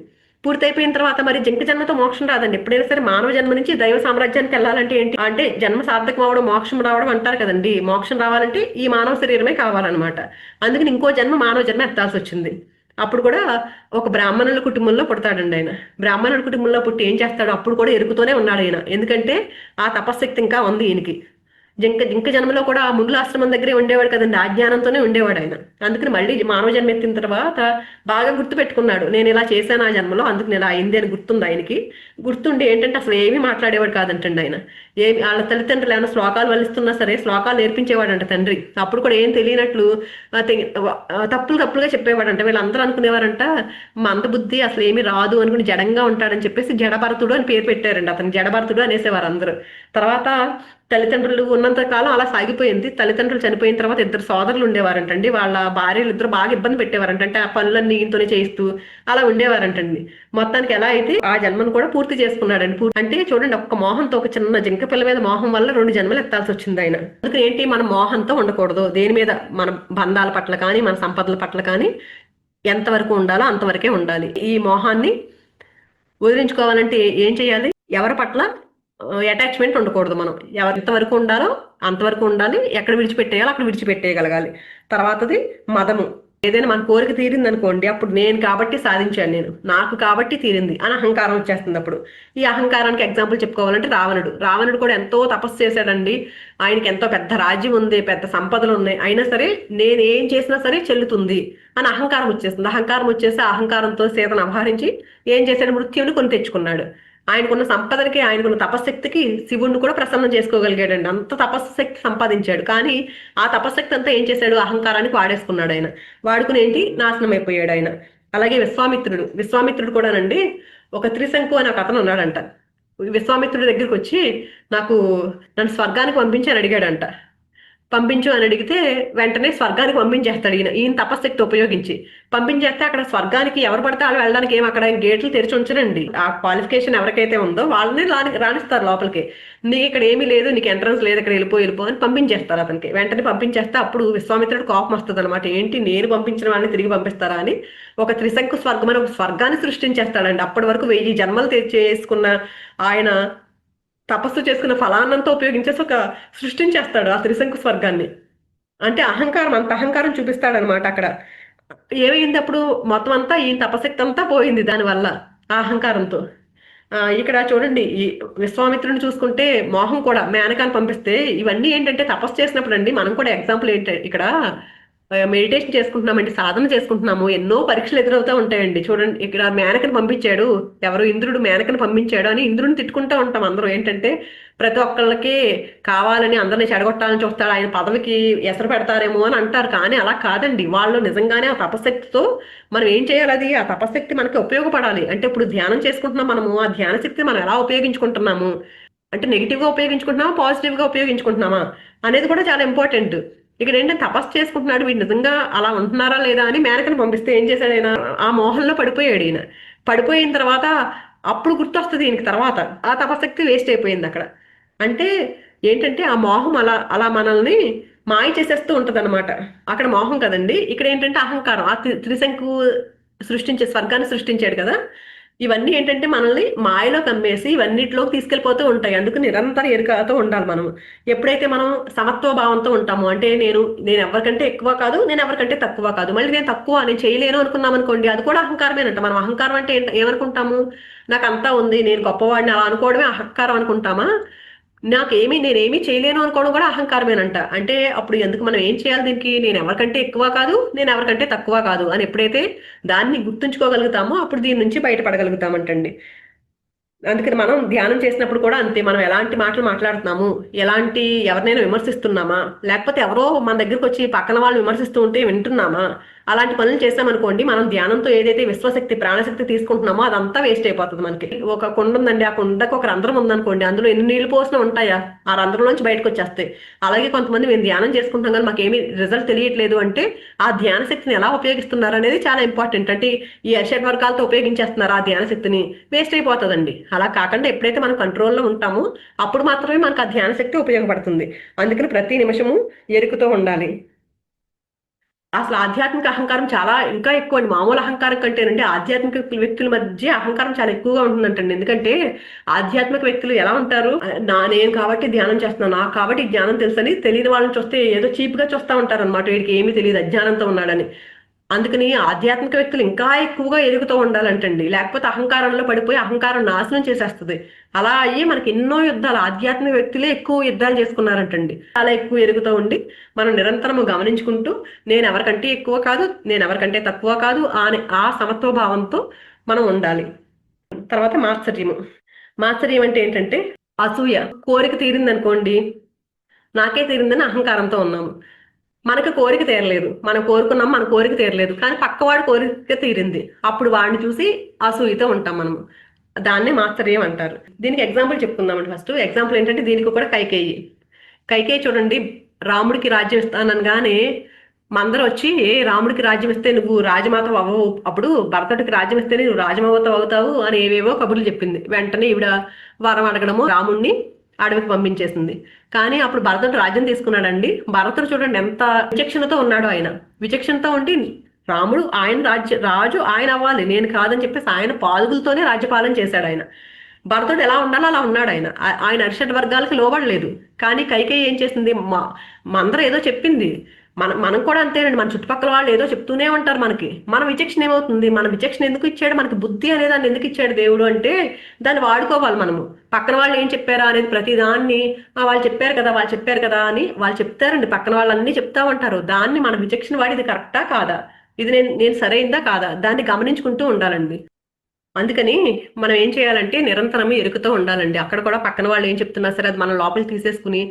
పూర్తయిపోయిన తర్వాత మరి జింక జన్మతో మోక్షం రాదండి. ఎప్పుడైనా సరే మానవ జన్మ నుంచి దైవ సామ్రాజ్యానికి వెళ్ళాలంటే ఏంటి అంటే జన్మ సార్థకం అవడం, మోక్షం రావడం అంటారు కదండి. మోక్షం రావాలంటే ఈ మానవ శరీరమే కావాలన్నమాట. అందుకని ఇంకో జన్మ మానవ జన్మ ఎత్తాల్సి వచ్చింది. అప్పుడు కూడా ఒక బ్రాహ్మణుల కుటుంబంలో పుడతాడండి ఆయన. బ్రాహ్మణుల కుటుంబంలో పుట్టి ఏం చేస్తాడు, అప్పుడు కూడా ఎరుగుతూనే ఉన్నాడు ఆయన. ఎందుకంటే ఆ తపశక్తి ఇంకా ఉంది ఈయనకి. జింక జన్మలో కూడా ఆ మునుల ఆశ్రమం దగ్గరే ఉండేవాడు కదండి, ఆ జ్ఞానంతోనే ఉండేవాడు ఆయన. అందుకని మళ్ళీ మానవ జన్మ ఎత్తిన తర్వాత బాగా గుర్తు పెట్టుకున్నాడు, నేను ఇలా చేశాను ఆ జన్మలో, అందుకు నేను అయింది అని గుర్తుంది ఆయనకి. గుర్తుండి ఏంటంటే అసలు ఏమీ మాట్లాడేవాడు కాదంటండి ఆయన. ఏమి వాళ్ళ తల్లిదండ్రులు ఏమైనా శ్లోకాలు వల్లిస్తున్నా సరే శ్లోకాలు నేర్పించేవాడంట తండ్రి. అప్పుడు కూడా ఏం తెలియనట్లు తప్పులుగా చెప్పేవాడంట. వీళ్ళందరూ అనుకునేవారంట మందబుద్ధి, అసలు ఏమీ రాదు అనుకుని జడంగా ఉంటాడని చెప్పేసి జడభరతుడు అని పేరు పెట్టారండి. అతను జడభరతుడు అనేసేవారు అందరూ. తర్వాత తల్లిదండ్రులు ఉన్నంత కాలం అలా సాగిపోయింది. తల్లిదండ్రులు చనిపోయిన తర్వాత ఇద్దరు సోదరులు ఉండేవారంటండి. వాళ్ళ భార్యలు ఇద్దరు బాగా ఇబ్బంది పెట్టేవారంట. అంటే ఆ పనులన్నీ ఈయనతోనే చేయిస్తూ అలా ఉండేవారంటండి. మొత్తానికి ఎలా అయితే ఆ జన్మను కూడా పూర్తి చేసుకున్నాడండి. అంటే చూడండి, ఒక్క మోహంతో, ఒక చిన్న జింక పిల్ల మీద మోహం వల్ల 2 జన్మలు ఎత్తాల్సి వచ్చింది ఆయన. అందుకని ఏంటి, మనం మోహంతో ఉండకూడదు. దేని మీద, మన బంధాల పట్ల కానీ, మన సంపదల పట్ల కానీ ఎంతవరకు ఉండాలో అంతవరకే ఉండాలి. ఈ మోహాన్ని వదిలించుకోవాలంటే ఏం చేయాలి, ఎవరి పట్ల అటాచ్మెంట్ ఉండకూడదు. మనం ఎంతవరకు ఉండాలో అంతవరకు ఉండాలి. ఎక్కడ విడిచిపెట్టేయాలో అక్కడ విడిచిపెట్టేయగలగాలి. తర్వాతది మదము. ఏదైనా మన కోరిక తీరింది అనుకోండి, అప్పుడు నేను కాబట్టి సాధించాను, నేను నాకు కాబట్టి తీరింది అని అహంకారం వచ్చేస్తుంది. అప్పుడు ఈ అహంకారానికి ఎగ్జాంపుల్ చెప్పుకోవాలంటే రావణుడు కూడా ఎంతో తపస్సు చేశాడండి. ఆయనకి ఎంతో పెద్ద రాజ్యం ఉంది, పెద్ద సంపదలు ఉన్నాయి, అయినా సరే నేను ఏం చేసినా సరే చెల్లుతుంది అని అహంకారం వచ్చేస్తుంది. అహంకారం వచ్చేసి అహంకారంతో సీతను అపహరించి ఏం చేశాడు, మృత్యువుని కొని తెచ్చుకున్నాడు. ఆయనకున్న సంపదకి, ఆయనకున్న తపశక్తికి శివుణ్ణి కూడా ప్రసన్నం చేసుకోగలిగాడండి. అంత తపశక్తి సంపాదించాడు. కానీ ఆ తపశక్తి అంతా ఏం చేశాడు, అహంకారానికి వాడేసుకున్నాడు ఆయన. వాడుకుని ఏంటి, నాశనం అయిపోయాడు ఆయన. అలాగే విశ్వామిత్రుడు కూడానండి, ఒక త్రిశంకు అని ఒక అతను ఉన్నాడంట. విశ్వామిత్రుడి దగ్గరికి వచ్చి నాకు నన్ను స్వర్గానికి పంపించి అని అడిగాడంట. పంపించు అని అడిగితే వెంటనే స్వర్గానికి పంపించేస్తాడు ఈయన తపశక్తి ఉపయోగించి. పంపించేస్తే అక్కడ స్వర్గానికి ఎవరు పడితే వాళ్ళు వెళ్ళడానికి ఏం అక్కడ గేట్లు తెరిచి ఉంచరండి. ఆ క్వాలిఫికేషన్ ఎవరికైతే ఉందో వాళ్ళని రాణిస్తారు లోపలికి. నీకు ఇక్కడ ఏమీ లేదు, నీకు ఎంట్రన్స్ లేదు, ఇక్కడ వెళ్ళిపో అని పంపించేస్తారు అతనికి. వెంటనే పంపించేస్తే అప్పుడు విశ్వామిత్రుడు కోపం వస్తుంది అనమాట. ఏంటి నేను పంపించిన వాళ్ళని తిరిగి పంపిస్తారా అని ఒక త్రిశంకు స్వర్గం అని ఒక స్వర్గాన్ని సృష్టించేస్తాడండి. అప్పటి వరకు 1000 జన్మలు చేసుకున్న ఆయన తపస్సు చేసుకున్న ఫలాన్నంతా ఉపయోగించేసి ఒక సృష్టించేస్తాడు ఆ త్రిశంకు స్వర్గాన్ని. అంటే అహంకారం, అంత అహంకారం చూపిస్తాడనమాట అక్కడ. ఏమైంది అప్పుడు మొత్తం అంతా ఈ తపశక్తి అంతా పోయింది దానివల్ల, ఆ అహంకారంతో. ఇక్కడ చూడండి, ఈ విశ్వామిత్రుని చూసుకుంటే మోహం కూడా మేనకాన్ని పంపిస్తే ఇవన్నీ ఏంటంటే తపస్సు చేసినప్పుడు అండి. మనం కూడా ఎగ్జాంపుల్ ఏంటంటే ఇక్కడ మెడిటేషన్ చేసుకుంటున్నామండి, సాధన చేసుకుంటున్నాము, ఎన్నో పరీక్షలు ఎదురవుతూ ఉంటాయండి. చూడండి, ఇక్కడ మేనకని పంపించాడు, ఎవరు ఇంద్రుడు మేనకని పంపించాడు అని ఇంద్రుడిని తిట్టుకుంటూ ఉంటాం అందరూ. ఏంటంటే ప్రతి ఒక్కళ్ళకి కావాలని అందరిని చెడగొట్టాలని చూస్తాడు, ఆయన పదవికి ఎసరు పెడతారేమో అని అంటారు. కానీ అలా కాదండి. వాళ్ళు నిజంగానే ఆ తపశక్తితో మనం ఏం చేయాలి, అది ఆ తపశక్తి మనకి ఉపయోగపడాలి. అంటే ఇప్పుడు ధ్యానం చేసుకుంటున్నాం మనము, ఆ ధ్యాన శక్తిని మనం ఎలా ఉపయోగించుకుంటున్నాము, అంటే నెగిటివ్గా ఉపయోగించుకుంటున్నామా పాజిటివ్గా ఉపయోగించుకుంటున్నామా అనేది కూడా చాలా ఇంపార్టెంట్. ఇక్కడ ఏంటంటే తపస్సు చేసుకుంటున్నాడు, వీడు నిజంగా అలా ఉంటున్నారా లేదా అని మేనకని పంపిస్తే ఏం చేశాడు ఆయన, ఆ మోహంలో పడిపోయాడు. ఈయన పడిపోయిన తర్వాత అప్పుడు గుర్తొస్తుంది ఈయనకి తర్వాత ఆ తపశక్తి వేస్ట్ అయిపోయింది అక్కడ. అంటే ఏంటంటే ఆ మోహం అలా అలా మనల్ని మాయ చేసేస్తూ ఉంటది అనమాట. అక్కడ మోహం కదండి, ఇక్కడ ఏంటంటే అహంకారం. ఆ త్రిశంకు స్వర్గాన్ని సృష్టించాడు కదా. ఇవన్నీ ఏంటంటే మనల్ని మాయలో కమ్మేసి ఇవన్నిటిలోకి తీసుకెళ్ళిపోతూ ఉంటాయి. అందుకు నిరంతరం ఎరుకతో ఉండాలి మనం. ఎప్పుడైతే మనం సమత్వ భావంతో ఉంటామో, అంటే నేను ఎవరికంటే ఎక్కువ కాదు, నేను ఎవరికంటే తక్కువ కాదు, మళ్ళీ నేను తక్కువ నేను చేయలేను అనుకున్నాం అనుకోండి, అది కూడా అహంకారమేనంట. మనం అహంకారం అంటే ఏమనుకుంటాము, నాకు అంతా ఉంది, నేను గొప్పవాడిని అలా అనుకోవడమే అహంకారం అనుకుంటామా. నేనేమీ చేయలేను అనుకోవడం కూడా అహంకారమేనంట. అంటే అప్పుడు ఎందుకు మనం ఏం చేయాలి దీనికి, నేను ఎవరికంటే ఎక్కువ కాదు, నేను ఎవరికంటే తక్కువ కాదు అని ఎప్పుడైతే దాన్ని గుర్తుంచుకోగలుగుతామో అప్పుడు దీని నుంచి బయటపడగలుగుతామంటండి. అందుకని మనం ధ్యానం చేసినప్పుడు కూడా అంతే. మనం ఎలాంటి మాటలు మాట్లాడుతున్నాము, ఎవరినైనా విమర్శిస్తున్నామా, లేకపోతే ఎవరో మన దగ్గరికి వచ్చి పక్కన వాళ్ళు విమర్శిస్తూ ఉంటే వింటున్నామా, అలాంటి పనులు చేసామనుకోండి, మనం ధ్యానంతో ఏదైతే విశ్వశక్తి ప్రాణశక్తి తీసుకుంటున్నామో అదంతా వేస్ట్ అయిపోతుంది. మనకి ఒక కుండ ఉందండి, ఆ కుండకు ఒక రంధ్రం ఉందనుకోండి, అందులో ఎన్ని నీళ్లు పోసినా ఉంటాయా, ఆ రంధ్రంలోంచి బయటకు వచ్చేస్తాయి. అలాగే కొంతమంది మేము ధ్యానం చేసుకుంటాం కానీ మాకేమీ రిజల్ట్ తెలియట్లేదు అంటే ఆ ధ్యాన శక్తిని ఎలా ఉపయోగిస్తున్నారు అనేది చాలా ఇంపార్టెంట్. అంటే ఈ అరిషడ్ వర్గాలతో ఉపయోగించేస్తున్నారు ఆ ధ్యాన శక్తిని, వేస్ట్ అయిపోతుందండి. అలా కాకుండా ఎప్పుడైతే మనం కంట్రోల్లో ఉంటామో అప్పుడు మాత్రమే మనకు ఆ ధ్యాన శక్తి ఉపయోగపడుతుంది. అందుకని ప్రతి నిమిషము ఎరుకుతూ ఉండాలి. అసలు ఆధ్యాత్మిక అహంకారం చాలా ఇంకా ఎక్కువ అండి. మామూలు అహంకారం కంటేనండి ఆధ్యాత్మిక వ్యక్తుల మధ్య అహంకారం చాలా ఎక్కువగా ఉంటుందంటండి. ఎందుకంటే ఆధ్యాత్మిక వ్యక్తులు ఎలా ఉంటారు, నేను కాబట్టి ధ్యానం చేస్తున్నాను, నాకు కాబట్టి జ్ఞానం తెలుసని తెలియని వాళ్ళని చూస్తే ఏదో చీప్ గా చూస్తూ ఉంటారు అనమాట. వీడికి ఏమీ తెలియదు, అజ్ఞానంతో ఉన్నాడని. అందుకని ఆధ్యాత్మిక వ్యక్తులు ఇంకా ఎక్కువగా ఎదుగుతూ ఉండాలంటండి. లేకపోతే అహంకారంలో పడిపోయి అహంకారం నాశనం చేసేస్తుంది. అలా అయ్యి మనకి ఎన్నో యుద్ధాలు ఆధ్యాత్మిక వ్యక్తులే ఎక్కువ యుద్ధాలు చేసుకున్నారంటండి. చాలా ఎక్కువ ఎదుగుతూ ఉండి మనం నిరంతరము గమనించుకుంటూ నేను ఎవరికంటే ఎక్కువ కాదు, నేను ఎవరికంటే తక్కువ కాదు అని ఆ సమత్వ భావంతో మనం ఉండాలి. తర్వాత మాత్సర్యం అంటే ఏంటంటే అసూయ. కోరిక తీరింది అనుకోండి, నాకే తీరిందని అహంకారంతో ఉన్నాము. మనకు కోరిక తీరలేదు, మనం కోరుకున్నాం, మన కోరిక తీరలేదు, కానీ పక్కవాడి కోరిక తీరింది, అప్పుడు వాడిని చూసి అసూయతో ఉంటాం మనము. దాన్నే మాత్సర్యం అంటారు. దీనికి ఎగ్జాంపుల్ చెప్పుకుందామండి. ఫస్ట్ ఎగ్జాంపుల్ ఏంటంటే దీనికి కూడా కైకేయి చూడండి, రాముడికి రాజ్యం ఇస్తానగానే మందరు వచ్చి రాముడికి రాజ్యం ఇస్తే నువ్వు రాజమాత అవ్వవు, అప్పుడు భరతుడికి రాజ్యం ఇస్తే నువ్వు రాజమాత అవుతావు అని ఏవేవో కబుర్లు చెప్పింది. వెంటనే ఈవిడ వరం అడగడము రాముణ్ణి అడవికి పంపించేసింది. కానీ అప్పుడు భరతుడు రాజ్యం తీసుకున్నాడండి. భరతుడు చూడండి ఎంత విచక్షణతో ఉన్నాడు. ఆయన విచక్షణతో ఉండి రాముడు రాజు ఆయన అవ్వాలి, నేను కాదని చెప్పేసి ఆయన పాదుగులతోనే రాజ్యపాలన చేశాడు ఆయన. భరతుడు ఎలా ఉండాలో అలా ఉన్నాడు ఆయన. ఆయన అరిషడ్ వర్గాలకి లోబడలేదు. కానీ కైకేయి ఏం చేసింది, మందరం ఏదో చెప్పింది, మనం కూడా అంతేనండి. మన చుట్టుపక్కల వాళ్ళు ఏదో చెప్తూనే ఉంటారు మనకి. మన విచక్షణ ఏమవుతుంది, మన విచక్షణ ఎందుకు ఇచ్చాడు, మనకి బుద్ధి అనే దాన్ని ఎందుకు ఇచ్చాడు దేవుడు అంటే దాన్ని వాడుకోవాలి మనము. పక్కన వాళ్ళు ఏం చెప్పారా అనేది ప్రతి దాన్ని వాళ్ళు చెప్పారు కదా అని వాళ్ళు చెప్తారండి. పక్కన వాళ్ళు అన్ని చెప్తా ఉంటారు. దాన్ని మన విచక్షణ వాడి ఇది కరెక్టా కాదా, ఇది నేను సరైందా కాదా, దాన్ని గమనించుకుంటూ ఉండాలండి. అందుకని మనం ఏం చేయాలంటే నిరంతరం ఎరుకుతూ ఉండాలండి. అక్కడ కూడా పక్కన వాళ్ళు ఏం చెప్తున్నా సరే అది మనం లోపలికి తీసేసుకుని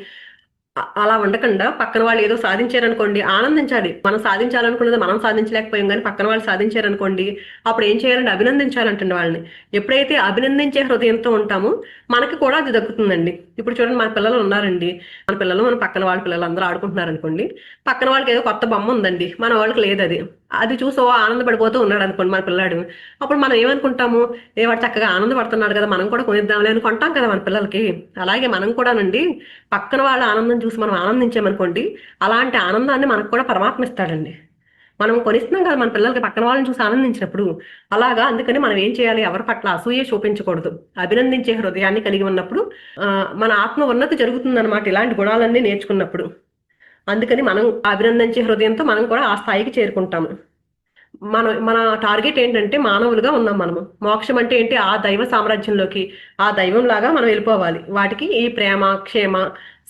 అలా ఉండకుండా పక్కన వాళ్ళు ఏదో సాధించారనుకోండి, ఆనందించాలి. మనం సాధించాలనుకున్నది మనం సాధించలేకపోయాం కానీ పక్కన వాళ్ళు సాధించారనుకోండి, అప్పుడు ఏం చేయాలంటే అభినందించాలంటండి వాళ్ళని. ఎప్పుడైతే అభినందించే హృదయంతో ఉంటామో మనకి కూడా అది దక్కుతుందండి. ఇప్పుడు చూడండి, మన పిల్లలు ఉన్నారండి, మన పిల్లలు మన పక్కన వాళ్ళ పిల్లలు అందరూ ఆడుకుంటున్నారు అనుకోండి, పక్కన వాళ్ళకి ఏదో కొత్త బొమ్మ ఉందండి, మన వాళ్ళకి లేదు. అది అది చూసి ఆనందపడిపోతూ ఉన్నాడు అనుకోండి మన పిల్లాడు. అప్పుడు మనం ఏమనుకుంటాము, వాడు చక్కగా ఆనందపడుతున్నాడు కదా, మనం కూడా కొనిద్దాంలే అని కొంటాం కదా మన పిల్లలకి. అలాగే మనం కూడానండి, పక్కన వాళ్ళ ఆనందం చూసి మనం ఆనందించామనుకోండి, అలాంటి ఆనందాన్ని మనకు కూడా పరమాత్మ ఇస్తాడండి. మనం కొనిస్తున్నాం కదా మన పిల్లలకి పక్కన వాళ్ళని చూసి ఆనందించినప్పుడు. అలాగా అందుకని మనం ఏం చేయాలి, ఎవరి పట్ల అసూయ చూపించకూడదు. అభినందించే హృదయాన్ని కలిగి ఉన్నప్పుడు మన ఆత్మ ఉన్నతి జరుగుతుందన్నమాట, ఇలాంటి గుణాలన్నీ నేర్చుకున్నప్పుడు. అందుకని మనం అభినందించే హృదయంతో మనం కూడా ఆ స్థాయికి చేరుకుంటాము. మన టార్గెట్ ఏంటంటే మానవులుగా ఉన్నాం మనము. మోక్షం అంటే ఏంటి, ఆ దైవ సామ్రాజ్యంలోకి, ఆ దైవం లాగా మనం వెళ్ళిపోవాలి. వాటికి ఈ ప్రేమ, క్షేమ,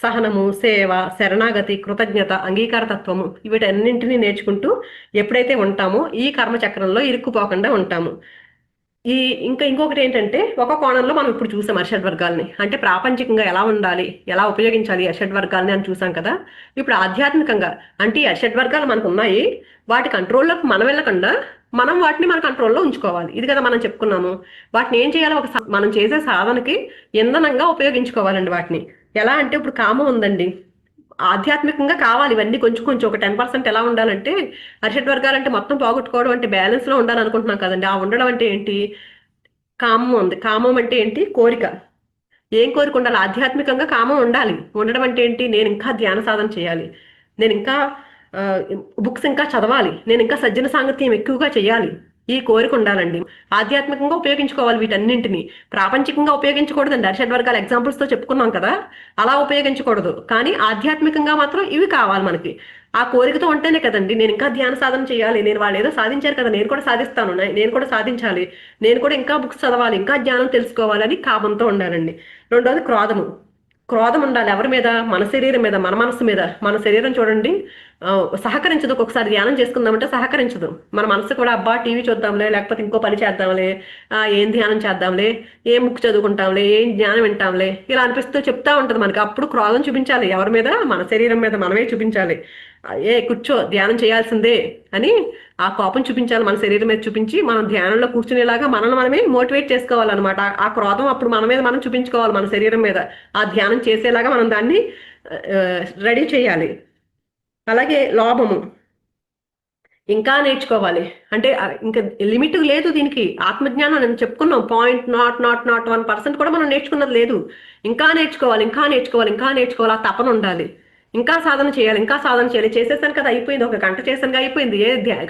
సహనము, సేవ, శరణాగతి, కృతజ్ఞత, అంగీకార తత్వము, వీటన్నింటినీ నేర్చుకుంటూ ఎప్పుడైతే ఉంటామో ఈ కర్మచక్రంలో ఇరుక్కుపోకుండా ఉంటాము. ఈ ఇంకొకటి ఏంటంటే, ఒక కోణంలో మనం ఇప్పుడు చూసాం అరిషడ్ వర్గాల్ని, అంటే ప్రాపంచికంగా ఎలా ఉండాలి, ఎలా ఉపయోగించాలి అరిషడ్ వర్గాల్ని అని చూసాం కదా. ఇప్పుడు ఆధ్యాత్మికంగా అంటే ఈ అరిషడ్ వర్గాలు మనకు ఉన్నాయి, వాటి కంట్రోల్లోకి మనం వెళ్ళకుండా మనం వాటిని మన కంట్రోల్లో ఉంచుకోవాలి. ఇది కదా మనం చెప్పుకున్నాము. వాటిని ఏం చేయాలి, మనం చేసే సాధనకి ఇంధనంగా ఉపయోగించుకోవాలండి వాటిని. ఎలా అంటే ఇప్పుడు కామం ఉందండి, ఆధ్యాత్మికంగా కావాలి ఇవన్నీ కొంచెం కొంచెం. ఒక 10% ఎలా ఉండాలంటే, అరిషడ్ వర్గాలంటే మొత్తం పోగొట్టుకోవడం అంటే బ్యాలెన్స్ లో ఉండాలనుకుంటున్నాం కదండి. ఆ ఉండడం అంటే ఏంటి, కామం ఉంది. కామం అంటే ఏంటి, కోరిక. ఏం కోరిక ఉండాలి, ఆధ్యాత్మికంగా కామం ఉండాలి. ఉండడం అంటే ఏంటి, నేను ఇంకా ధ్యాన సాధన చేయాలి, నేను ఇంకా బుక్స్ ఇంకా చదవాలి, నేను ఇంకా సజ్జన సాంగత్యం ఎక్కువగా చేయాలి, ఈ కోరిక ఉండాలండి. ఆధ్యాత్మికంగా ఉపయోగించుకోవాలి వీటన్నింటిని, ప్రాపంచికంగా ఉపయోగించకూడదండి. అరిషడ్ వర్గాల ఎగ్జాంపుల్స్ తో చెప్పుకున్నాం కదా, అలా ఉపయోగించకూడదు. కానీ ఆధ్యాత్మికంగా మాత్రం ఇవి కావాలి మనకి. ఆ కోరికతో ఉంటేనే కదండి, నేను ఇంకా ధ్యాన సాధన చేయాలి, నేను వాళ్ళు ఏదో సాధించారు కదా నేను కూడా సాధిస్తాను, నేను కూడా సాధించాలి, నేను కూడా ఇంకా బుక్స్ చదవాలి, ఇంకా జ్ఞానం తెలుసుకోవాలని కామంతో ఉండాలండి. రెండోది క్రోధము. క్రోధం ఉండాలి ఎవరి మీద, మన శరీరం మీద, మన మనసు మీద. మన శరీరం చూడండి సహకరించదు, ఒక్కొక్కసారి ధ్యానం చేసుకుందామంటే సహకరించదు. మన మనసు కూడా అబ్బా టీవీ చూద్దాంలే, లేకపోతే ఇంకో పని చేద్దాంలే, ఏం ధ్యానం చేద్దాంలే, ఏం బుక్ చదువుకుంటాంలే, ఏం జ్ఞానం వింటాంలే, ఇలా అనిపిస్తూ చెప్తా ఉంటది మనకి. అప్పుడు క్రోధం చూపించాలి ఎవరి మీద, మన శరీరం మీద మనమే చూపించాలి. కూర్చో ధ్యానం చేయాల్సిందే అని ఆ కోపం చూపించాలి మన శరీరం మీద చూపించి, మనం ధ్యానంలో కూర్చునేలాగా మనల్ని మనమే మోటివేట్ చేసుకోవాలన్నమాట. ఆ క్రోధం అప్పుడు మన మీద మనం చూపించుకోవాలి, మన శరీరం మీద ఆ ధ్యానం చేసేలాగా మనం దాన్ని రెడీ చేయాలి. అలాగే లోభము, ఇంకా నేర్చుకోవాలి. అంటే ఇంకా లిమిట్ లేదు దీనికి. ఆత్మజ్ఞానం నేను చెప్పుకున్నాం, 0.001% కూడా మనం నేర్చుకున్నది లేదు. ఇంకా నేర్చుకోవాలి, ఇంకా నేర్చుకోవాలి, ఇంకా నేర్చుకోవాలి, ఆ తపన ఉండాలి. ఇంకా సాధన చేయాలి, ఇంకా సాధన చేయాలి. చేసేసాను కదా అయిపోయింది, ఒక గంట చేశానుగా అయిపోయింది,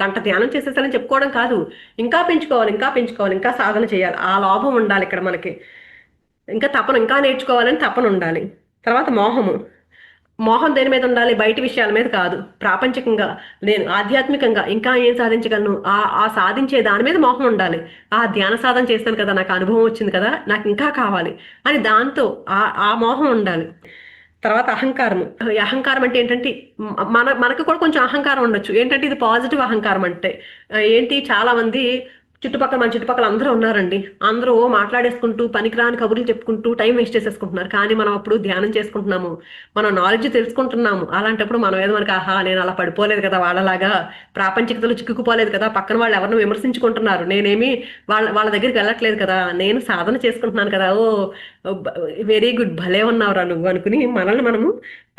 గంట ధ్యానం చేసేసానని చెప్పుకోవడం కాదు. ఇంకా పెంచుకోవాలి, ఇంకా పెంచుకోవాలి, ఇంకా సాధన చేయాలి. ఆ లోభం ఉండాలి ఇక్కడ మనకి. ఇంకా తపన, ఇంకా నేర్చుకోవాలని తపన ఉండాలి. తర్వాత మోహము. మోహం దేని మీద ఉండాలి, బయట విషయాల మీద కాదు. ప్రాపంచికంగా నేను ఆధ్యాత్మికంగా ఇంకా ఏం సాధించగలను, ఆ సాధించే దాని మీద మోహం ఉండాలి. ఆ ధ్యాన సాధన చేస్తాను కదా, నాకు అనుభవం వచ్చింది కదా, నాకు ఇంకా కావాలి అని దాంతో ఆ మోహం ఉండాలి. తర్వాత అహంకారము. ఈ అహంకారం అంటే ఏంటంటే, మనకు కూడా కొంచెం అహంకారం ఉండొచ్చు. ఏంటంటే ఇది పాజిటివ్ అహంకారం అంటే ఏంటి, చాలా మంది మన చుట్టుపక్కల అందరూ ఉన్నారండి, అందరూ మాట్లాడేసుకుంటూ పనికిరాని కబుర్లు చెప్పుకుంటూ టైం వేస్ట్ చేసేసుకుంటున్నారు. కానీ మనం అప్పుడు ధ్యానం చేసుకుంటున్నాము, మనం నాలెడ్జ్ తెలుసుకుంటున్నాము. అలాంటప్పుడు మనం ఏదో మనకి ఆహా నేను అలా పడిపోలేదు కదా, వాళ్ళలాగా ప్రాపంచికతలు చిక్కుకుపోలేదు కదా, పక్కన వాళ్ళు ఎవరిని విమర్శించుకుంటున్నారు, నేనేమి వాళ్ళ దగ్గరికి వెళ్ళట్లేదు కదా, నేను సాధన చేసుకుంటున్నాను కదా, ఓ వెరీ గుడ్, భలే ఉన్నావురా నువ్వు అనుకుని మనల్ని మనము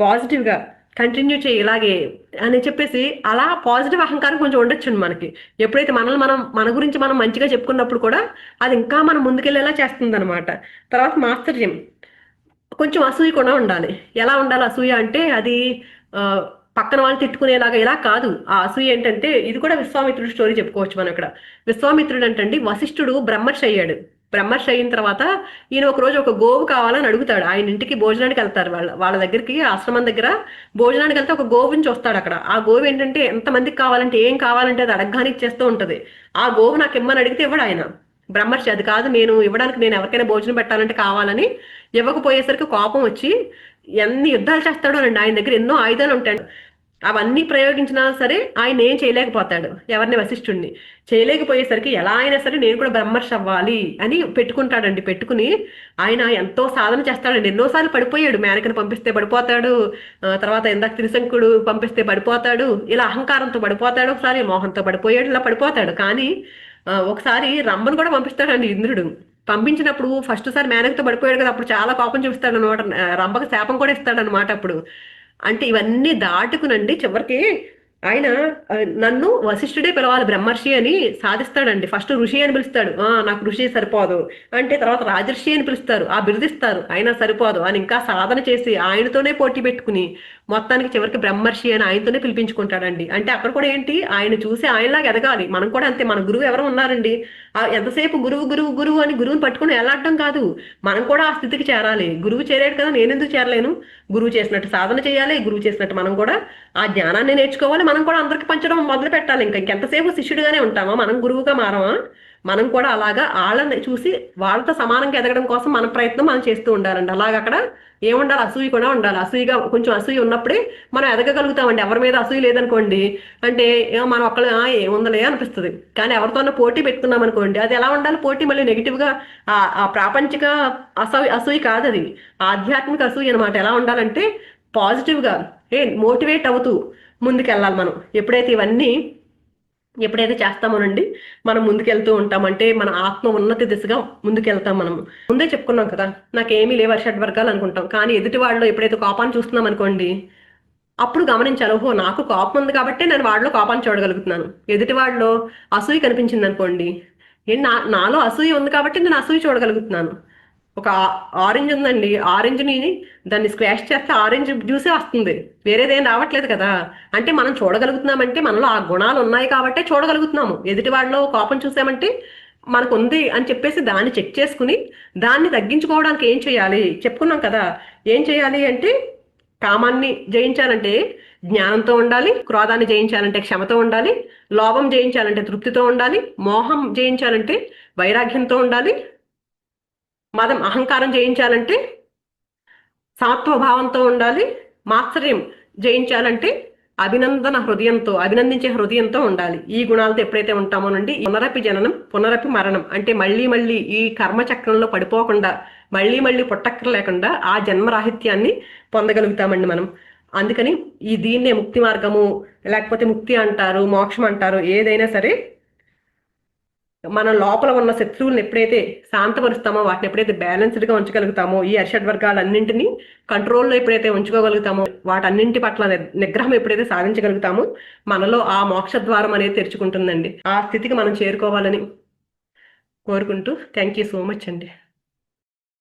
పాజిటివ్గా కంటిన్యూ చేయి ఇలాగే అని చెప్పేసి, అలా పాజిటివ్ అహంకారం కొంచెం ఉండొచ్చు మనకి. ఎప్పుడైతే మనల్ని మనం మన గురించి మనం మంచిగా చెప్పుకున్నప్పుడు కూడా అది ఇంకా మనం ముందుకెళ్ళేలా చేస్తుంది అనమాట. తర్వాత మాత్సర్యం. కొంచెం అసూయ కూడా ఉండాలి. ఎలా ఉండాలి అసూయ అంటే, అది పక్కన వాళ్ళు తిట్టుకునేలాగా ఇలా కాదు. ఆ అసూయ ఏంటంటే, ఇది కూడా విశ్వామిత్రుడు స్టోరీ చెప్పుకోవచ్చు మనం ఇక్కడ. విశ్వామిత్రుడు అంటే వశిష్ఠుడు బ్రహ్మర్షి అయ్యాడు. బ్రహ్మర్షి అయిన తర్వాత ఈయన ఒక రోజు ఒక గోవు కావాలని అడుగుతాడు. ఆయన ఇంటికి భోజనానికి వెళ్తారు, వాళ్ళ దగ్గరికి ఆశ్రమం దగ్గర భోజనానికి వెళ్తే ఒక గోవుని చూస్తాడు అక్కడ. ఆ గోవు ఏంటంటే ఎంతమందికి కావాలంటే ఏం కావాలంటే అది అడగగానే ఇచ్చేస్తూ ఉంటది. ఆ గోవు నాకు ఇమ్మని అడిగితే ఇవ్వడు ఆయన బ్రహ్మర్షి. అది కాదు, నేను ఇవ్వడానికి, నేను ఎవరికైనా భోజనం పెట్టాలంటే కావాలని ఇవ్వకపోయేసరికి కోపం వచ్చి ఎన్ని యుద్ధాలు చేస్తాడో అండి. ఆయన దగ్గర ఎన్నో ఆయుధాలు ఉంటాయి. అవన్నీ ప్రయోగించినా సరే ఆయన ఏం చేయలేకపోతాడు, ఎవరిని వశిష్ఠుడిని చేయలేకపోయేసరికి ఎలా అయినా సరే నేను కూడా బ్రహ్మర్షి అవ్వాలి అని పెట్టుకుంటాడండి. పెట్టుకుని ఆయన ఎంతో సాధన చేస్తాడండి. ఎన్నోసార్లు పడిపోయాడు, మేనకను పంపిస్తే పడిపోతాడు, తర్వాత ఇందాక త్రిశంకుడు పంపిస్తే పడిపోతాడు, ఇలా అహంకారంతో పడిపోతాడు, ఒకసారి మోహంతో పడిపోయాడు, ఇలా పడిపోతాడు. కానీ ఒకసారి రంభను కూడా పంపిస్తాడండి ఇంద్రుడు. పంపించినప్పుడు ఫస్ట్ సారి మేనకతో పడిపోయాడు కదా, అప్పుడు చాలా కోపం చూపిస్తాడు అనమాట. రంభకు శాపం కూడా ఇస్తాడు అనమాట అప్పుడు. అంటే ఇవన్నీ దాటుకునండి చివరికి ఆయన నన్ను వశిష్ఠుడే పిలవాలి బ్రహ్మర్షి అని సాధిస్తాడండి. ఫస్ట్ ఋషి అని పిలుస్తాడు, నాకు ఋషి సరిపోదు అంటే, తర్వాత రాజర్షి అని పిలుస్తారు, ఆ బిరుదిస్తారు, అయినా సరిపోదు అని ఇంకా సాధన చేసి ఆయనతోనే పోటీ పెట్టుకుని మొత్తానికి చివరికి బ్రహ్మర్షి అని ఆయనతోనే పిలిపించుకుంటాడండి. అంటే అక్కడ కూడా ఏంటి, ఆయన చూసి ఆయనలాగా ఎదగాలి. మనం కూడా అంతే. మన గురువు ఎవరు ఉన్నారండి, ఎంతసేపు గురువు గురువు గురువు అని గురువుని పట్టుకుని వెళ్ళాడటం కాదు, మనం కూడా ఆ స్థితికి చేరాలి. గురువు చేరాడు కదా, నేనెందుకు చేరలేను? గురువు చేసినట్టు సాధన చేయాలి, గురువు చేసినట్టు మనం కూడా ఆ జ్ఞానాన్ని నేర్చుకోవాలి, మనం కూడా అందరికి పంచడం మొదలు పెట్టాలి. ఇంకెంతసేపు శిష్యుడిగానే ఉంటామా, మనం గురువుగా మారమా? మనం కూడా అలాగా వాళ్ళని చూసి వాళ్ళతో సమానంగా ఎదగడం కోసం మన ప్రయత్నం మనం చేస్తూ ఉండాలండి. అలాగే అక్కడ ఏముండాలి, అసూయ కూడా ఉండాలి. అసూయగా కొంచెం అసూయ ఉన్నప్పుడే మనం ఎదగగలుగుతామండి. ఎవరి మీద అసూయ లేదనుకోండి, అంటే మనం ఒక్కళ్ళు ఏముందలే అనిపిస్తుంది. కానీ ఎవరితోనో పోటీ పెట్టుకున్నాం అనుకోండి, అది ఎలా ఉండాలి పోటీ, మళ్ళీ నెగిటివ్గా ఆ ప్రాపంచిక అసూయ కాదు, అది ఆధ్యాత్మిక అసూయ అనమాట. ఎలా ఉండాలంటే పాజిటివ్గా మోటివేట్ అవుతూ ముందుకెళ్ళాలి మనం. ఎప్పుడైతే చేస్తామోనండి మనం ముందుకెళ్తూ ఉంటామంటే మన ఆత్మ ఉన్నతి దిశగా ముందుకెళ్తాం. మనం ముందే చెప్పుకున్నాం కదా, నాకేమీ లేవు షడ్వర్గాలు అనుకుంటాం. కానీ ఎదుటి వాళ్ళు ఎప్పుడైతే కోపాన్ని చూస్తున్నాం అనుకోండి, అప్పుడు గమనించాలి, ఓహో నాకు కోపం ఉంది కాబట్టి నేను వాళ్ళలో కోపాన్ని చూడగలుగుతున్నాను. ఎదుటి వాళ్ళలో అసూయ కనిపించింది అనుకోండి, నాలో అసూయ ఉంది కాబట్టి నేను అసూయ చూడగలుగుతున్నాను. ఒక ఆరెంజ్ ఉందండి, ఆరెంజ్ని దాన్ని స్క్వాష్ చేస్తే ఆరెంజ్ జ్యూసే వస్తుంది, వేరేదేం రావట్లేదు కదా. అంటే మనం చూడగలుగుతున్నామంటే మనలో ఆ గుణాలు ఉన్నాయి కాబట్టే చూడగలుగుతున్నాము. ఎదుటి వాళ్ళలో కోపం చూసామంటే మనకు ఉంది అని చెప్పేసి దాన్ని చెక్ చేసుకుని దాన్ని తగ్గించుకోవడానికి ఏం చేయాలి చెప్పుకున్నాం కదా. ఏం చేయాలి అంటే, కామాన్ని జయించాలంటే జ్ఞానంతో ఉండాలి, క్రోధాన్ని జయించాలంటే క్షమతో ఉండాలి, లోభం జయించాలంటే తృప్తితో ఉండాలి, మోహం జయించాలంటే వైరాగ్యంతో ఉండాలి, మదం అహంకారం జయించాలంటే సమత్వభావంతో ఉండాలి, మాత్సర్యం జయించాలంటే అభినందించే హృదయంతో ఉండాలి. ఈ గుణాలతో ఎప్పుడైతే ఉంటామోనండి, పునరపి జననం పునరపి మరణం అంటే మళ్ళీ మళ్ళీ ఈ కర్మచక్రంలో పడిపోకుండా మళ్ళీ మళ్ళీ పుట్టక్కర లేకుండా ఆ జన్మరాహిత్యాన్ని పొందగలుగుతామండి మనం. అందుకని దీన్నే ముక్తి మార్గము, లేకపోతే ముక్తి అంటారు, మోక్షం అంటారు, ఏదైనా సరే మన లోపల ఉన్న శత్రువులను ఎప్పుడైతే శాంతపరుస్తామో, వాటిని ఎప్పుడైతే బ్యాలెన్స్డ్గా ఉంచగలుగుతామో, ఈ అరిషడ్ వర్గాలన్నింటినీ కంట్రోల్లో ఎప్పుడైతే ఉంచుకోగలుగుతామో, వాటన్నింటి పట్ల నిగ్రహం ఎప్పుడైతే సాధించగలుగుతామో, మనలో ఆ మోక్ష ద్వారం అనేది తెరుచుకుంటుందండి. ఆ స్థితికి మనం చేరుకోవాలని కోరుకుంటూ థ్యాంక్ యూ సో మచ్ అండి.